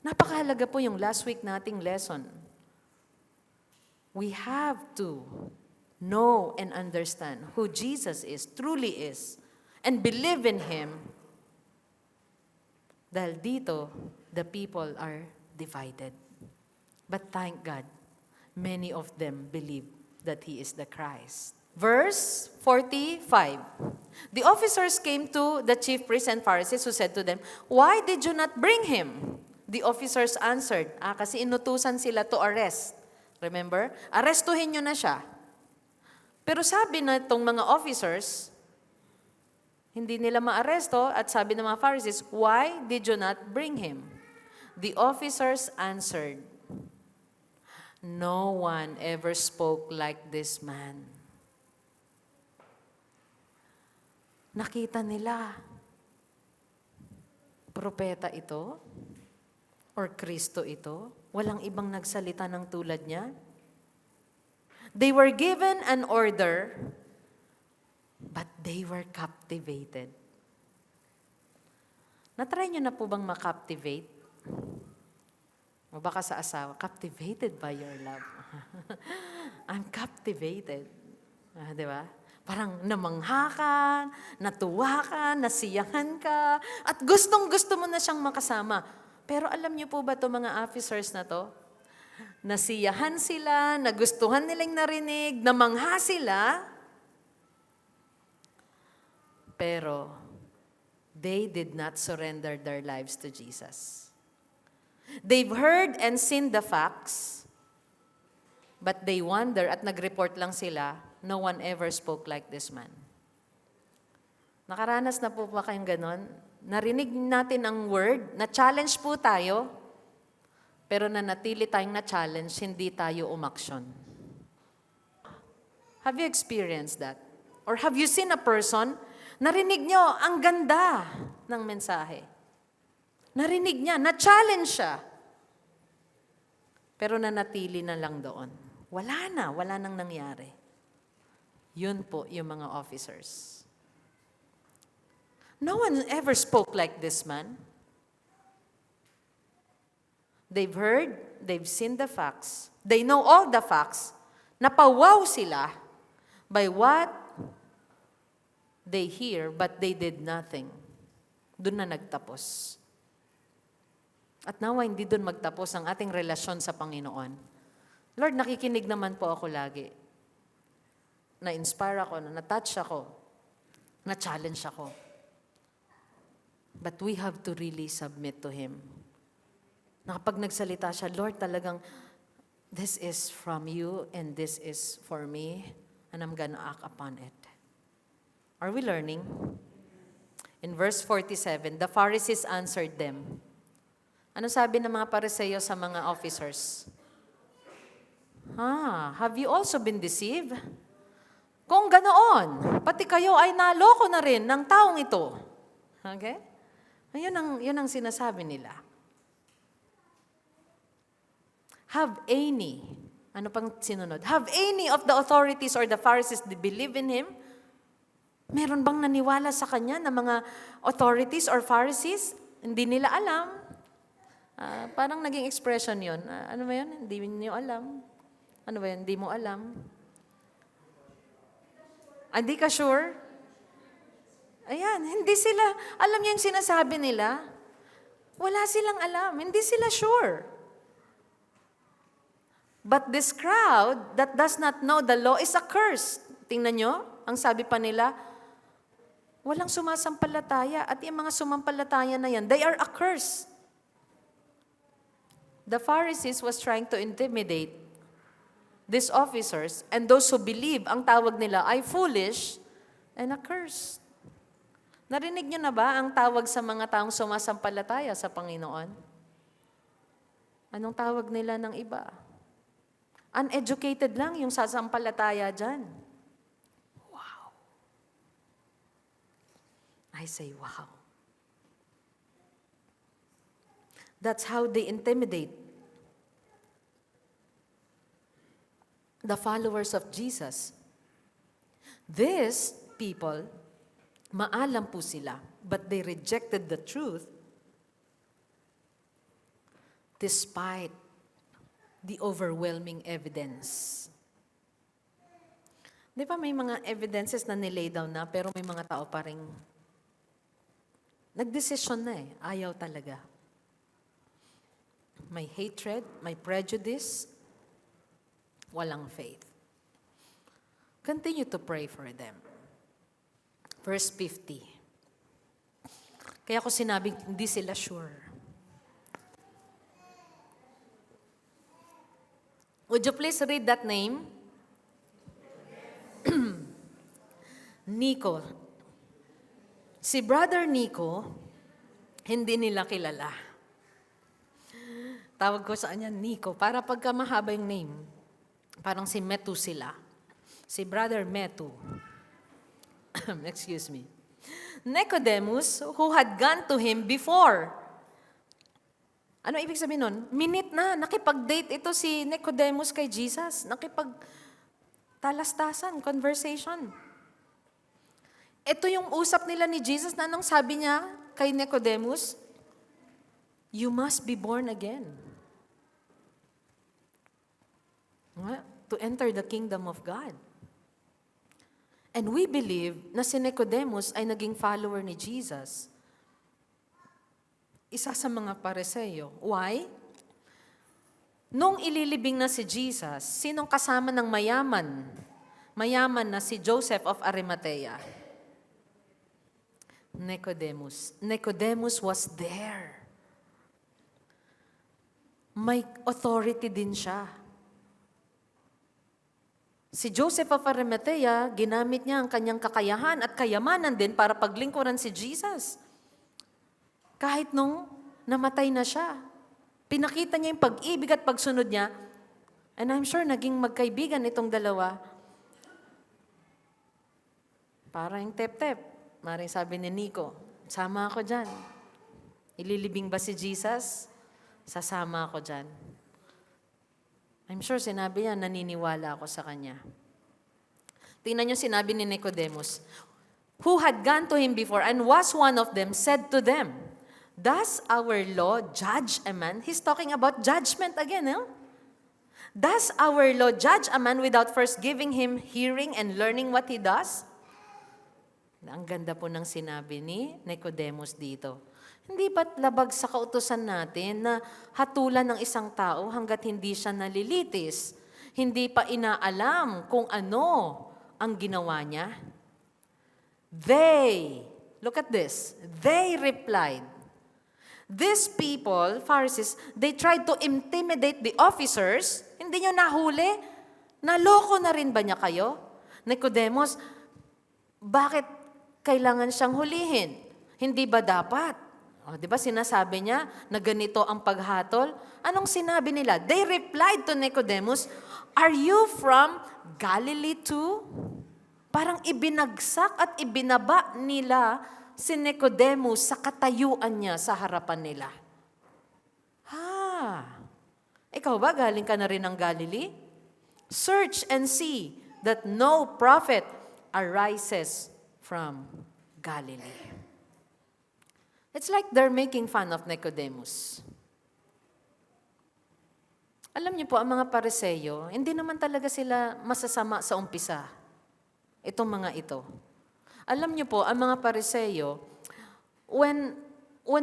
S2: Napakahalaga po yung last week nating lesson. We have to know and understand who Jesus is, truly is, and believe in Him. Dahil dito, the people are divided. But thank God, many of them believe that He is the Christ. Verse 45. The officers came to the chief priests and Pharisees who said to them, "Why did you not bring him?" The officers answered, kasi inutusan sila to arrest. Remember? Arestuhin nyo na siya. Pero sabi na itong mga officers, hindi nila maaresto at sabi ng mga Pharisees, "Why did you not bring him?" The officers answered, "No one ever spoke like this man." Nakita nila, propeta ito or Kristo ito. Walang ibang nagsalita ng tulad niya. They were given an order, but they were captivated. Natry niyo na po bang makaptivate? O baka sa asawa, captivated by your love. I'm captivated. Di ba? Parang namangha ka, natuwa ka, nasiyahan ka, at gustong-gusto mo na siyang makasama. Pero alam niyo po ba itong mga officers na to? Nasiyahan sila, nagustuhan nilang narinig, namangha sila, pero they did not surrender their lives to Jesus. They've heard and seen the facts, but they wonder at nag-report lang sila, no one ever spoke like this man. Nakaranas na po ba kayong ganon? Narinig natin ang word, na-challenge po tayo, pero nanatili tayong na-challenge, hindi tayo umaksyon. Have you experienced that? Or have you seen a person, narinig nyo, ang ganda ng mensahe. Narinig niya, na-challenge siya. Pero nanatili na lang doon. Wala nang nangyari. Yun po yung mga officers. No one ever spoke like this man. They've heard, they've seen the facts. They know all the facts. Napawaw sila by what they hear, but they did nothing. Doon na nagtapos. At nawa hindi doon magtapos ang ating relasyon sa Panginoon. Lord, nakikinig naman po ako lagi. Na-inspire ako, na-touch ako, na-challenge ako. But we have to really submit to Him. Na kapag nagsalita siya, Lord, talagang, this is from you and this is for me and I'm gonna act upon it. Are we learning? In verse 47, the Pharisees answered them. Ano sabi ng mga Pariseo sa mga officers? Have you also been deceived? Kung ganoon, pati kayo ay naloko na rin ng taong ito. Okay? Yun ang sinasabi nila. Have any, ano pang sinunod? Have any of the authorities or the Pharisees believe in Him? Meron bang naniwala sa Kanya na mga authorities or Pharisees? Hindi nila alam. Parang naging expression yun. Ano ba yun? Hindi niyo alam. Ano ba yun? Hindi mo alam. Hindi ka sure? Ayan, hindi sila, alam niyo yung sinasabi nila? Wala silang alam. Hindi sila sure. But this crowd that does not know the law is accursed. Tingnan nyo, ang sabi pa nila, walang sumasampalataya. At yung mga sumampalataya na yan, they are accursed. The Pharisees was trying to intimidate these officers, and those who believe, ang tawag nila ay foolish and accursed. Narinig niyo na ba ang tawag sa mga taong sumasampalataya sa Panginoon? Anong tawag nila ng iba? Uneducated lang yung sasampalataya dyan. Wow. I say, wow. That's how they intimidate the followers of Jesus. These people, maalam po sila, but they rejected the truth despite the overwhelming evidence. Di ba may mga evidences na nilay down na, pero may mga tao pa rin nagdesisyon na ayaw talaga. May hatred, may prejudice, walang faith. Continue to pray for them. Verse 50. Kaya ko sinabing hindi sila sure. Would you please read that name? Nico. Si Brother Nico, hindi nila kilala. Tawag ko sa kanya, Nico, para pagka mahaba yung name. Parang si Metu sila. Si Brother Metu. Excuse me. Nicodemus, who had gone to him before. Ano ibig sabihin nun? Minute na, nakipag-date ito si Nicodemus kay Jesus. Nakipag-talastasan, conversation. Ito yung usap nila ni Jesus na anong sabi niya kay Nicodemus? You must be born again. To enter the kingdom of God. And we believe na si Nicodemus ay naging follower ni Jesus. Isa sa mga Pariseo. Why? Nung ililibing na si Jesus, sinong kasama ng mayaman? Mayaman na si Joseph of Arimathea. Nicodemus. Nicodemus was there. May authority din siya. Si Joseph of Arimathea, ginamit niya ang kanyang kakayahan at kayamanan din para paglingkuran si Jesus. Kahit nung namatay na siya, pinakita niya yung pag-ibig at pagsunod niya, and I'm sure naging magkaibigan itong dalawa. Parang tep-tep. Maring sabi ni Nico, sama ako dyan. Ililibing ba si Jesus? Sasama ako dyan. I'm sure sinabi niya, naniniwala ako sa kanya. Tingnan niyo sinabi ni Nicodemus, who had gone to him before and was one of them, said to them, does our law judge a man? He's talking about judgment again. Does our law judge a man without first giving him hearing and learning what he does? Ang ganda po ng sinabi ni Nicodemus dito. Hindi ba't labag sa kautusan natin na hatulan ng isang tao hanggat hindi siya nalilitis? Hindi pa inaalam kung ano ang ginawa niya? They, look at this, they replied. These people, Pharisees, they tried to intimidate the officers. Hindi nyo nahuli? Naloko na rin ba niya kayo? Nicodemus, bakit kailangan siyang hulihin? Hindi ba dapat? Di ba sinasabi niya na ganito ang paghatol? Anong sinabi nila? They replied to Nicodemus, are you from Galilee too? Parang ibinagsak at ibinaba nila si Nicodemus sa katayuan niya sa harapan nila. Ikaw ba galing ka na rin ng Galilee? Search and see that no prophet arises from Galilee. It's like they're making fun of Nicodemus. Alam niyo po, ang mga Pariseo, hindi naman talaga sila masasama sa umpisa. Itong mga ito. Alam niyo po, ang mga Pariseo, when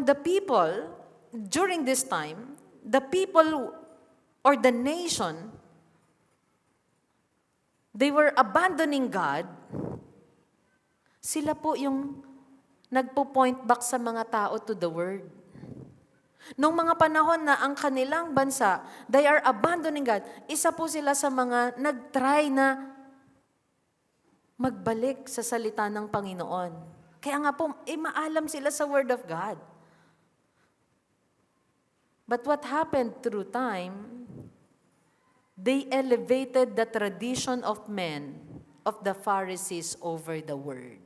S2: the people, during this time, the people or the nation, they were abandoning God, sila po yung nagpo-point back sa mga tao to the Word. Noong mga panahon na ang kanilang bansa, they are abandoning God, isa po sila sa mga nag-try na magbalik sa salita ng Panginoon. Kaya nga po, maalam sila sa Word of God. But what happened through time, they elevated the tradition of men, of the Pharisees over the Word.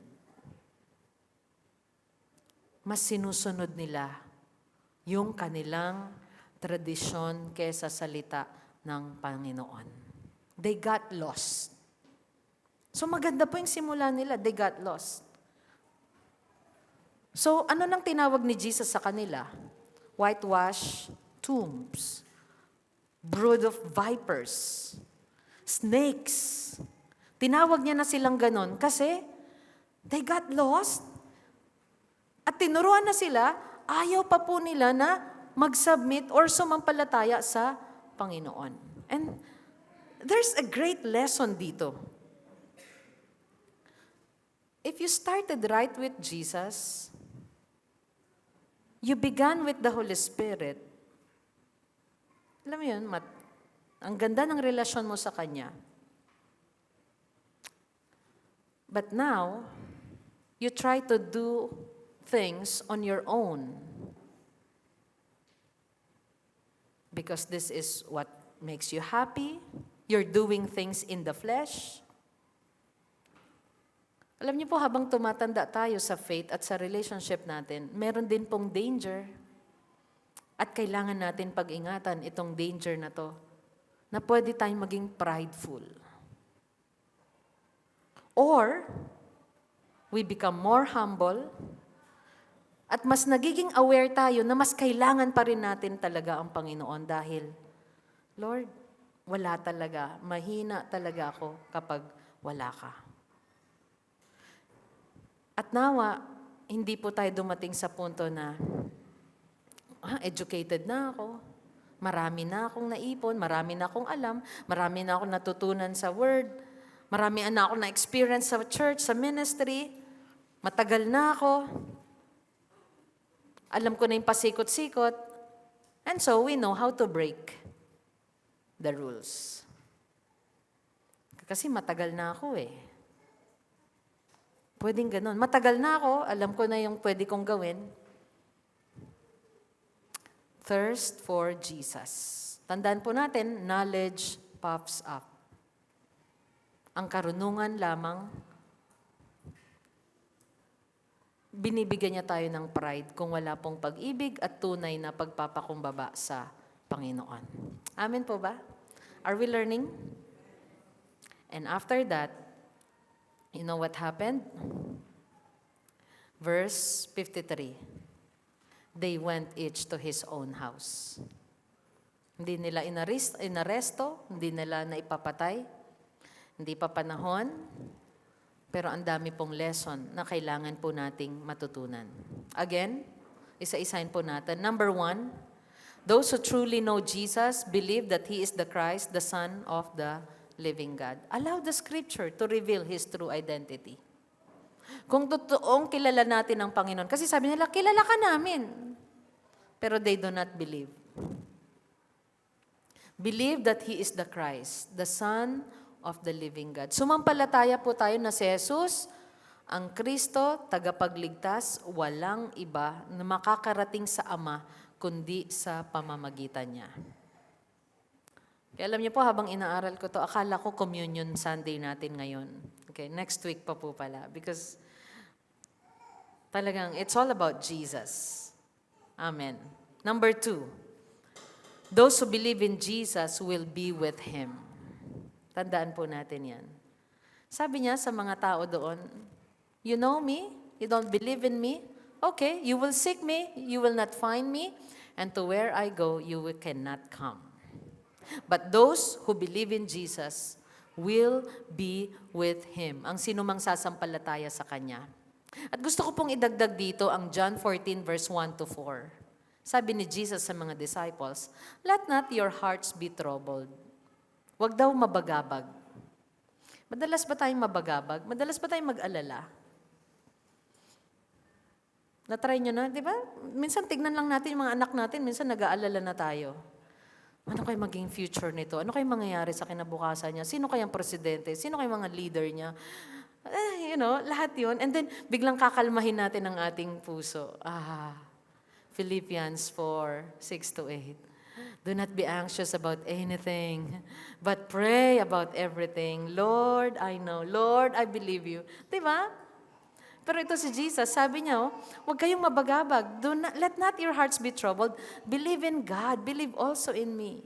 S2: Mas sinusunod nila yung kanilang tradisyon kaysa salita ng Panginoon. They got lost. So maganda po yung simula nila, they got lost. So ano nang tinawag ni Jesus sa kanila? Whitewash tombs, brood of vipers, snakes. Tinawag niya na silang ganon kasi they got lost. At tinuruan na sila, ayaw pa po nila na mag-submit or sumampalataya sa Panginoon. And there's a great lesson dito. If you started right with Jesus, you began with the Holy Spirit, alam mo yun, ang ganda ng relasyon mo sa Kanya. But now, you try to do things on your own. Because this is what makes you happy. You're doing things in the flesh. Alam niyo po, habang tumatanda tayo sa faith at sa relationship natin, meron din pong danger. At kailangan natin pag-ingatan itong danger na to, na pwede tayong maging prideful. Or, we become more humble, at mas nagiging aware tayo na mas kailangan pa rin natin talaga ang Panginoon dahil, Lord, wala talaga, mahina talaga ako kapag wala ka. At nawa, hindi po tayo dumating sa punto na, educated na ako, marami na akong naipon, marami na akong alam, marami na akong natutunan sa Word, marami na akong na-experience sa church, sa ministry, matagal na ako, alam ko na yung pasikot-sikot, and so we know how to break the rules. Kasi matagal na ako eh. Pwedeng ganun. Matagal na ako, alam ko na yung pwede kong gawin. Thirst for Jesus. Tandaan po natin, knowledge puffs up. Ang karunungan lamang, binibigyan niya tayo ng pride kung wala pong pag-ibig at tunay na pagpapakumbaba sa Panginoon. Amen po ba? Are we learning? And after that, you know what happened? Verse 53. They went each to his own house. Hindi nila inaresto, hindi nila naipapatay, hindi pa panahon, pero ang dami pong lesson na kailangan po nating matutunan. Again, isa-isahin po natin. Number 1, those who truly know Jesus believe that He is the Christ, the Son of the living God. Allow the Scripture to reveal His true identity. Kung totoong kilala natin ang Panginoon, kasi sabi nila, kilala ka namin. Pero they do not believe. Believe that He is the Christ, the Son of the living God. Sumampalataya po tayo na si Jesus, ang Kristo, tagapagligtas, walang iba na makakarating sa Ama, kundi sa pamamagitan niya. Kaya alam niyo po, habang inaaral ko to, akala ko Communion Sunday natin ngayon. Okay, next week pa po pala. Because talagang, it's all about Jesus. Amen. Number 2, those who believe in Jesus will be with Him. Tandaan po natin yan. Sabi niya sa mga tao doon, you know me? You don't believe in me? Okay, you will seek me, you will not find me, and to where I go, you cannot come. But those who believe in Jesus will be with Him. Ang sinumang sasampalataya sa Kanya. At gusto ko pong idagdag dito ang John 14 verse 1 to 4. Sabi ni Jesus sa mga disciples, let not your hearts be troubled. Huwag daw mabagabag. Madalas ba tayong mabagabag? Madalas ba tayong mag-alala? Na-try nyo na, di ba? Minsan tignan lang natin yung mga anak natin, minsan nag-aalala na tayo. Ano kayo maging future nito? Ano kayo mangyayari sa kinabukasan niya? Sino kayang presidente? Sino kayang mga leader niya? Lahat yun. And then, biglang kakalmahin natin ang ating puso. Philippians 4:6-8. Do not be anxious about anything, but pray about everything. Lord, I know. Lord, I believe you. Diba? Pero ito si Jesus, sabi niya, huwag kayong mabagabag. Let not your hearts be troubled. Believe in God. Believe also in me.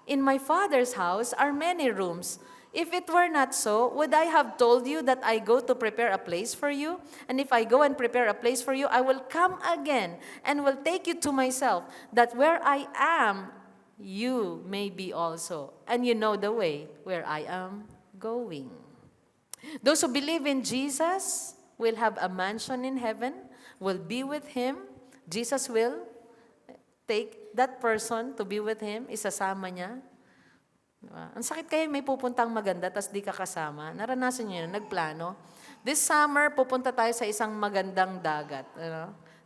S2: In my Father's house are many rooms. If it were not so, would I have told you that I go to prepare a place for you? And if I go and prepare a place for you, I will come again and will take you to myself, that where I am, you may be also. And you know the way where I am going. Those who believe in Jesus will have a mansion in heaven, will be with Him. Jesus will take that person to be with Him, isasama niya. Diba? Ang sakit kayo, may pupuntang maganda, tas di ka kasama. Naranasan niyo yun, nagplano. This summer, pupunta tayo sa isang magandang dagat.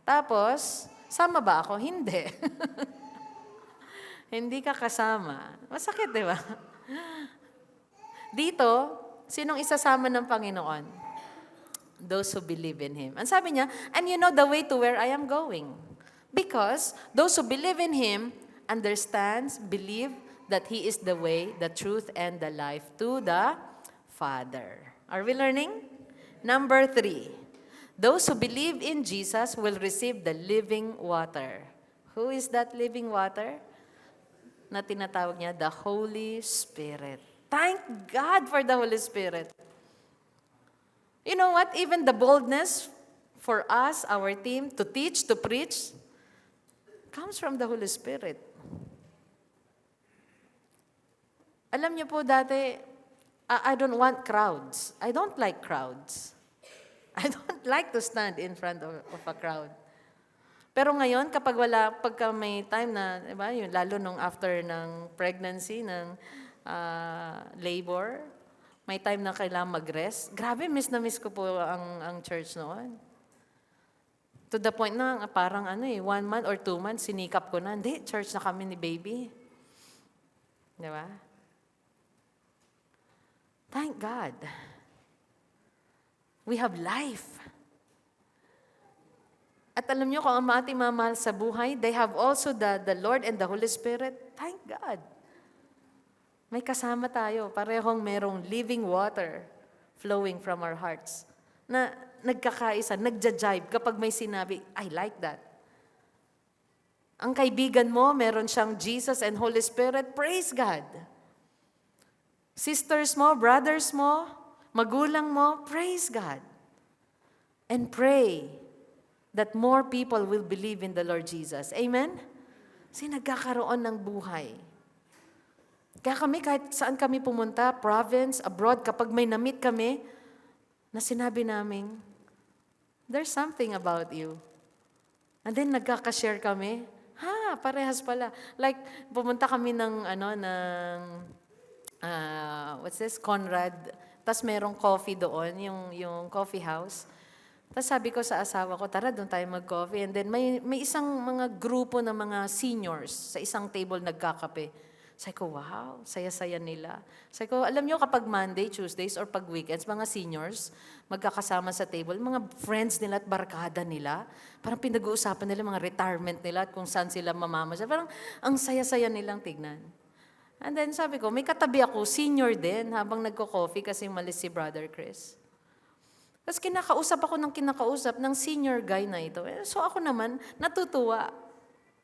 S2: Tapos, sama ba ako? Hindi. Hindi ka kasama. Masakit, di ba? Dito, sinong isasama ng Panginoon? Those who believe in Him. Ang sabi niya, and you know the way to where I am going. Because those who believe in Him understands, believe that He is the way, the truth, and the life to the Father. Are we learning? Number 3. Those who believe in Jesus will receive the living water. Who is that living water? Na tinatawag niya, the Holy Spirit. Thank God for the Holy Spirit. You know what? Even the boldness for us, our team, to teach, to preach, comes from the Holy Spirit. Alam niyo po dati, I don't want crowds. I don't like crowds. I don't like to stand in front of a crowd. Pero ngayon, pagka may time na, diba, yun, lalo nung after ng pregnancy, ng labor, may time na kailangan mag-rest. Grabe, miss na miss ko po ang church noon. To the point na parang 1 month or 2 months, sinikap ko na, hindi, church na kami ni baby. Diba? Thank God. We have life. At alam niyo, kung ang ating mamahal sa buhay, they have also the Lord and the Holy Spirit. Thank God. May kasama tayo. Parehong merong living water flowing from our hearts. Na nagkakaisa, nagja-jive kapag may sinabi, I like that. Ang kaibigan mo, meron siyang Jesus and Holy Spirit. Praise God. Sisters mo, brothers mo, magulang mo, praise God. And pray that more people will believe in the Lord Jesus. Amen? Kasi nagkakaroon ng buhay. Kaya kami, kahit saan kami pumunta, province, abroad, kapag may na-meet kami, na sinabi namin, there's something about you. And then nagkaka-share kami, parehas pala. Like, pumunta kami ng Conrad. Tapos merong coffee doon, yung coffee house. Tapos sabi ko sa asawa ko, tara doon tayo mag-coffee. And then may isang mga grupo ng mga seniors sa isang table nagkakape. Sabi ko, wow, saya-saya nila. Sabi ko, alam nyo kapag Monday, Tuesdays, or pag weekends, mga seniors, magkakasama sa table, mga friends nila at barkada nila, parang pinag-uusapan nila mga retirement nila at kung saan sila mamamasyal. Parang ang saya-saya nilang tignan. And then sabi ko, may katabi ako, senior din, habang nagko-coffee kasi malis si Brother Chris. Tapos kinakausap ako ng senior guy na ito. So ako naman, natutuwa.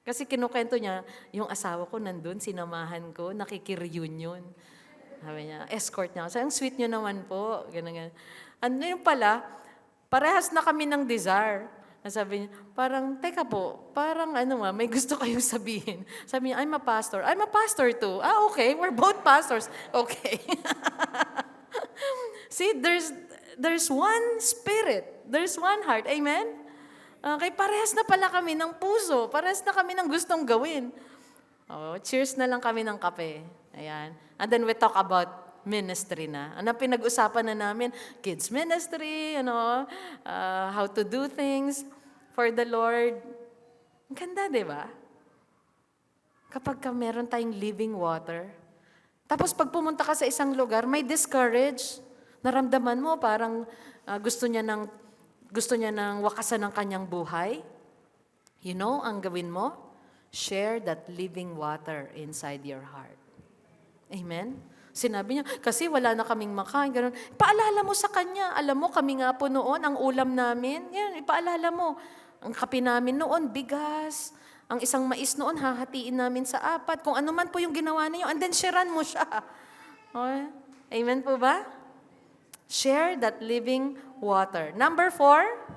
S2: Kasi kinukwento niya, yung asawa ko nandun, sinamahan ko, nakiki-reunion. Sabi niya, escort niya. Sabi, ang sweet niyo naman po. Ganun. Ano yung pala, parehas na kami ng desire. Sabi niya, parang, teka po, parang may gusto kayong sabihin. Sabi niya, I'm a pastor. I'm a pastor too. Okay, we're both pastors. Okay. See, there's one spirit. There's one heart. Amen? Okay, parehas na pala kami ng puso. Parehas na kami ng gustong gawin. Cheers na lang kami ng kape. Ayan. And then we talk about ministry na. Ano pinag-usapan na namin? Kids ministry, how to do things for the Lord. Ang ganda, di ba? Kapag meron tayong living water. Tapos pag pumunta ka sa isang lugar, may discourage. Naramdaman mo parang gusto niya ng wakasan ng kanyang buhay. You know, ang gawin mo? Share that living water inside your heart. Amen? Sinabi niya, kasi wala na kaming makain, gano'n. Paalala mo sa kanya. Alam mo, kami nga po noon, ang ulam namin, yan, ipaalala mo. Ang kape namin noon, bigas. Ang isang mais noon, hahatiin namin sa 4. Kung ano man po yung ginawa ninyo, and then sharean mo siya. Okay? Amen po ba? Share that living water. Number 4,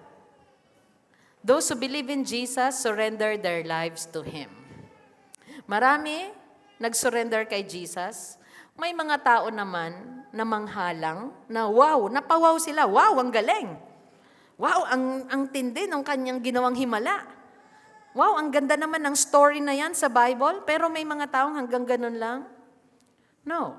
S2: those who believe in Jesus surrender their lives to Him. Marami nag-surrender kay Jesus. May mga tao naman na manghalang na wow, napawaw sila. Wow, ang galing. Wow, ang tindi ng kanyang ginawang himala. Wow, ang ganda naman ng story na yan sa Bible, pero may mga taong hanggang ganun lang. No.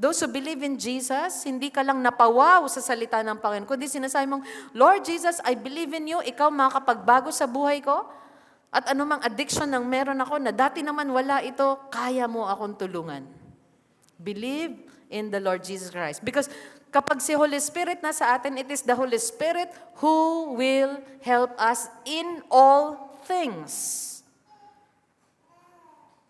S2: Those who believe in Jesus, hindi ka lang napawaw sa salita ng Panginoon, kundi sinasabi mong, Lord Jesus, I believe in you, ikaw makakapagbago sa buhay ko, at anumang addiction ng meron ako na dati naman wala ito, kaya mo akong tulungan. Believe in the Lord Jesus Christ. Because kapag si Holy Spirit na sa atin, it is the Holy Spirit who will help us in all things.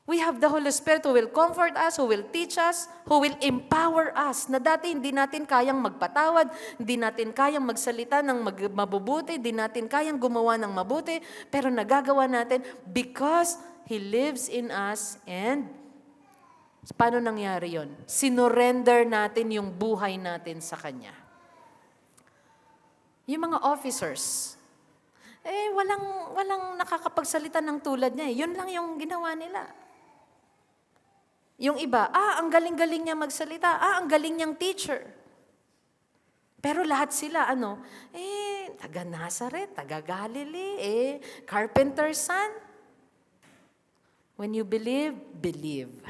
S2: We have the Holy Spirit who will comfort us, who will teach us, who will empower us. Na dati hindi natin kayang magpatawad, hindi natin kayang magsalita ng mabubuti, hindi natin kayang gumawa ng mabuti, pero nagagawa natin because He lives in us. And paano nangyari yon? Sinurrender natin yung buhay natin sa Kanya. Yung mga officers, walang nakakapagsalita ng tulad niya. Yun lang yung ginawa nila. Yung iba, ang galing-galing niya magsalita. Ang galing niyang teacher. Pero lahat sila, taga Nazareth, taga Galilee, carpenter's son. When you believe, believe.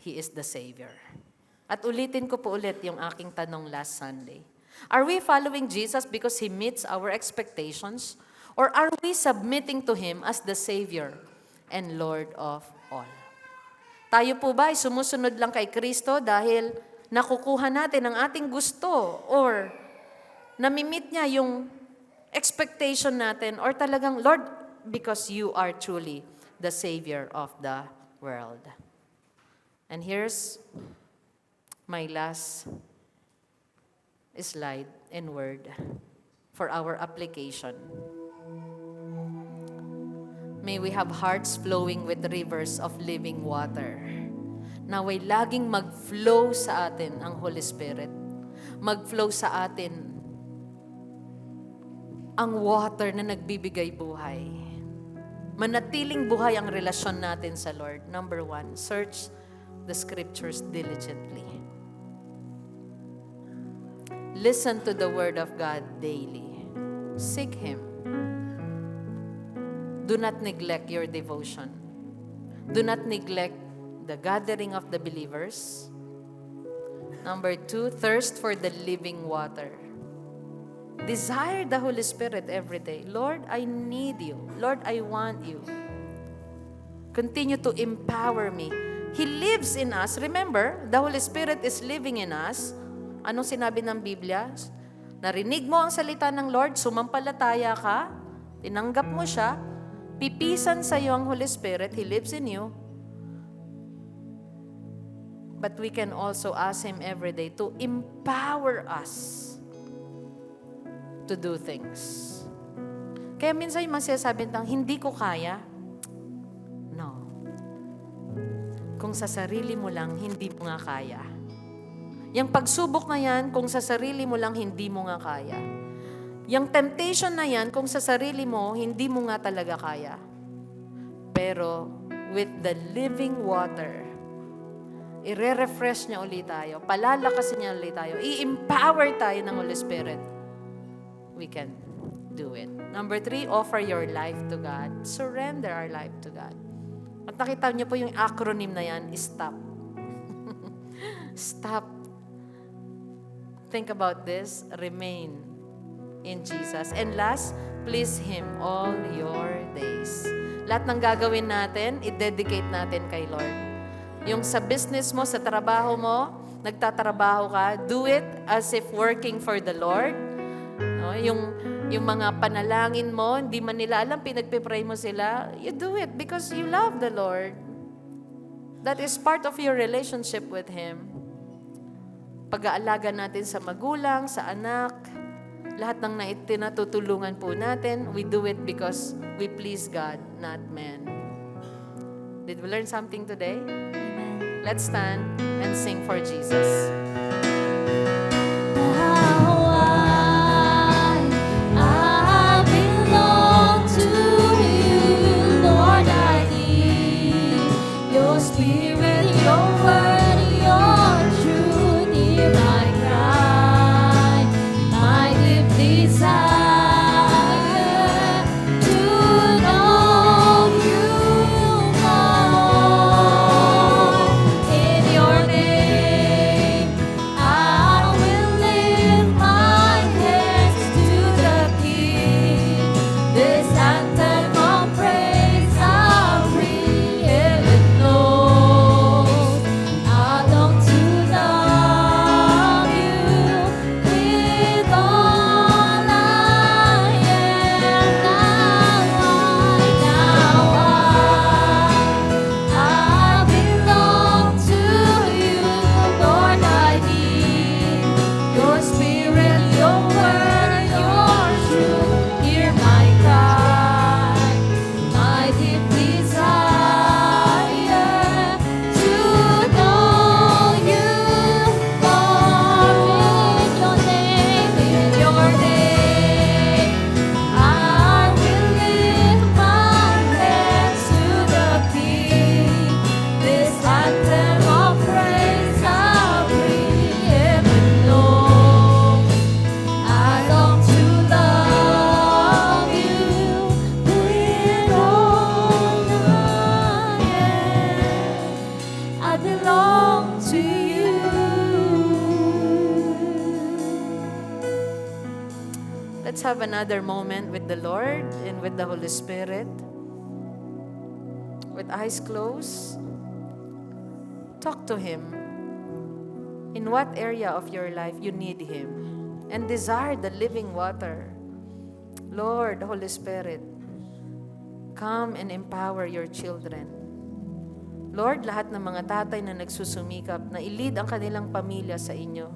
S2: He is the Savior. At ulitin ko po ulit yung aking tanong last Sunday. Are we following Jesus because He meets our expectations? Or are we submitting to Him as the Savior and Lord of all? Tayo po ba ay sumusunod lang kay Kristo dahil nakukuha natin ang ating gusto or namimit niya yung expectation natin or talagang, Lord, because you are truly the Savior of the world. And here's my last slide and word for our application. May we have hearts flowing with rivers of living water. Naway laging mag-flow sa atin ang Holy Spirit. Mag-flow sa atin ang water na nagbibigay buhay. Manatiling buhay ang relasyon natin sa Lord. Number 1, search the Scriptures diligently. Listen to the Word of God daily. Seek Him. Do not neglect your devotion. Do not neglect the gathering of the believers. Number 2, thirst for the living water. Desire the Holy Spirit every day. Lord, I need you. Lord, I want you. Continue to empower me. He lives in us. Remember, the Holy Spirit is living in us. Anong sinabi ng Biblia? Narinig mo ang salita ng Lord, sumampalataya ka, tinanggap mo siya, pipisan sa iyo ang Holy Spirit, He lives in you. But we can also ask Him every day to empower us to do things. Kaya minsan yung masasabi ng hindi ko kaya. No. Kung sa sarili mo lang, hindi mo nga kaya. Yung pagsubok na yan, kung sa sarili mo lang, hindi mo nga kaya. Yung temptation na yan, kung sa sarili mo, hindi mo nga talaga kaya. Pero with the living water, i-refresh niya ulit tayo, palalakasin niya ulit tayo, i-empower tayo ng Holy Spirit. We can do it. Number 3, offer your life to God. Surrender our life to God. At nakita niyo po yung acronym na yan, STOP. Stop. Think about this. Remain in Jesus. And last, please Him all your days. Lahat ng gagawin natin, i-dedicate natin kay Lord. Yung sa business mo, sa trabaho mo, nagtatrabaho ka, do it as if working for the Lord. No? Yung mga panalangin mo, hindi man nila alam, pinagpipray mo sila, you do it because you love the Lord. That is part of your relationship with Him. Pag-aalaga natin sa magulang, sa anak, lahat ng tinatutulungan po natin, we do it because we please God, not man. Did we learn something today?
S1: Amen.
S2: Let's stand and sing for Jesus.
S1: Now I belong to you, Lord. I need your spirit, your word, your truth. Hear my cry, my deep desire to know you more. In your name, I will lift my hands to the King. This anthem of praise I'll bring. Heaven knows I long to love you with all I am. I belong to you, Lord. I need your spirit, your word, your truth. Hear my cry, my deep desire to know you more. In your name, I will lift my hands to the King. This anthem of praise I'll bring. Heaven knows I long to love you with all I am. I belong to you.
S2: Let's have another moment with the Lord and with the Holy Spirit. With eyes closed, talk to Him. In what area of your life you need Him and desire the living water. Lord, Holy Spirit, come and empower your children. Lord, lahat ng mga tatay na nagsusumikap na i-lead ang kanilang pamilya sa inyo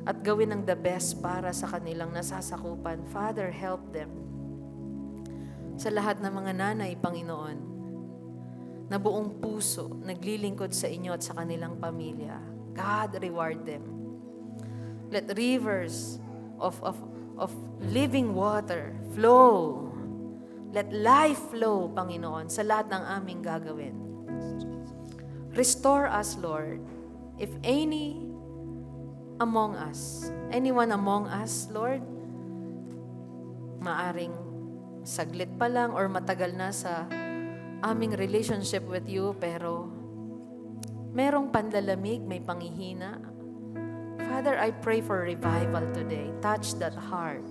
S2: at gawin ang the best para sa kanilang nasasakupan. Father, help them. Sa lahat ng mga nanay, Panginoon, na buong puso naglilingkod sa inyo at sa kanilang pamilya, God, reward them. Let rivers of living water flow. Let life flow, Panginoon, sa lahat ng aming gagawin. Restore us, Lord. If anyone among us, Lord, maaring saglit pa lang or matagal na sa aming relationship with you, pero merong panlalamig, may panghihina. Father, I pray for revival today. Touch that heart.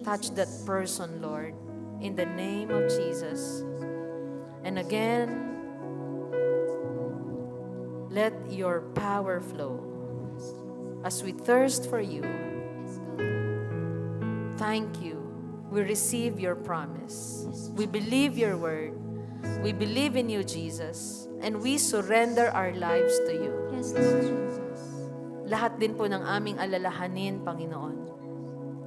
S2: Touch that person, Lord, in the name of Jesus. And again, let your power flow as we thirst for you. Thank you. We receive your promise. We believe your word. We believe in you, Jesus. And we surrender our lives to you.
S1: Yes, Lord Jesus.
S2: Lahat din po ng aming alalahanin, Panginoon,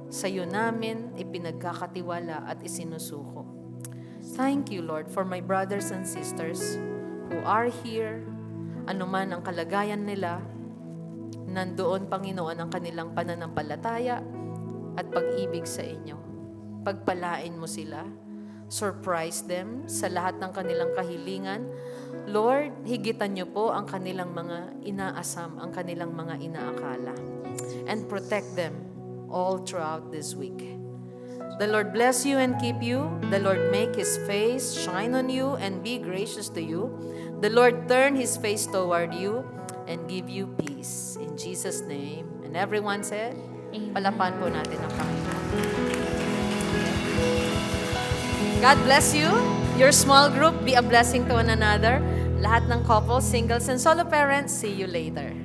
S2: sa iyo namin ipinagkakatiwala at isinusuko. Thank you, Lord, for my brothers and sisters who are here, anuman ang kalagayan nila, nandoon, Panginoon, ang kanilang pananampalataya at pag-ibig sa inyo. Pagpalain mo sila. Surprise them sa lahat ng kanilang kahilingan. Lord, higitan niyo po ang kanilang mga inaasam, ang kanilang mga inaakala. And protect them all throughout this week. The Lord bless you and keep you. The Lord make His face shine on you and be gracious to you. The Lord turn His face toward you and give you peace. In Jesus' name. And everyone said,
S1: Amen.
S2: palapan po natin ang Panginoon. God bless you. Your small group, be a blessing to one another. Lahat ng couples, singles, and solo parents, see you later.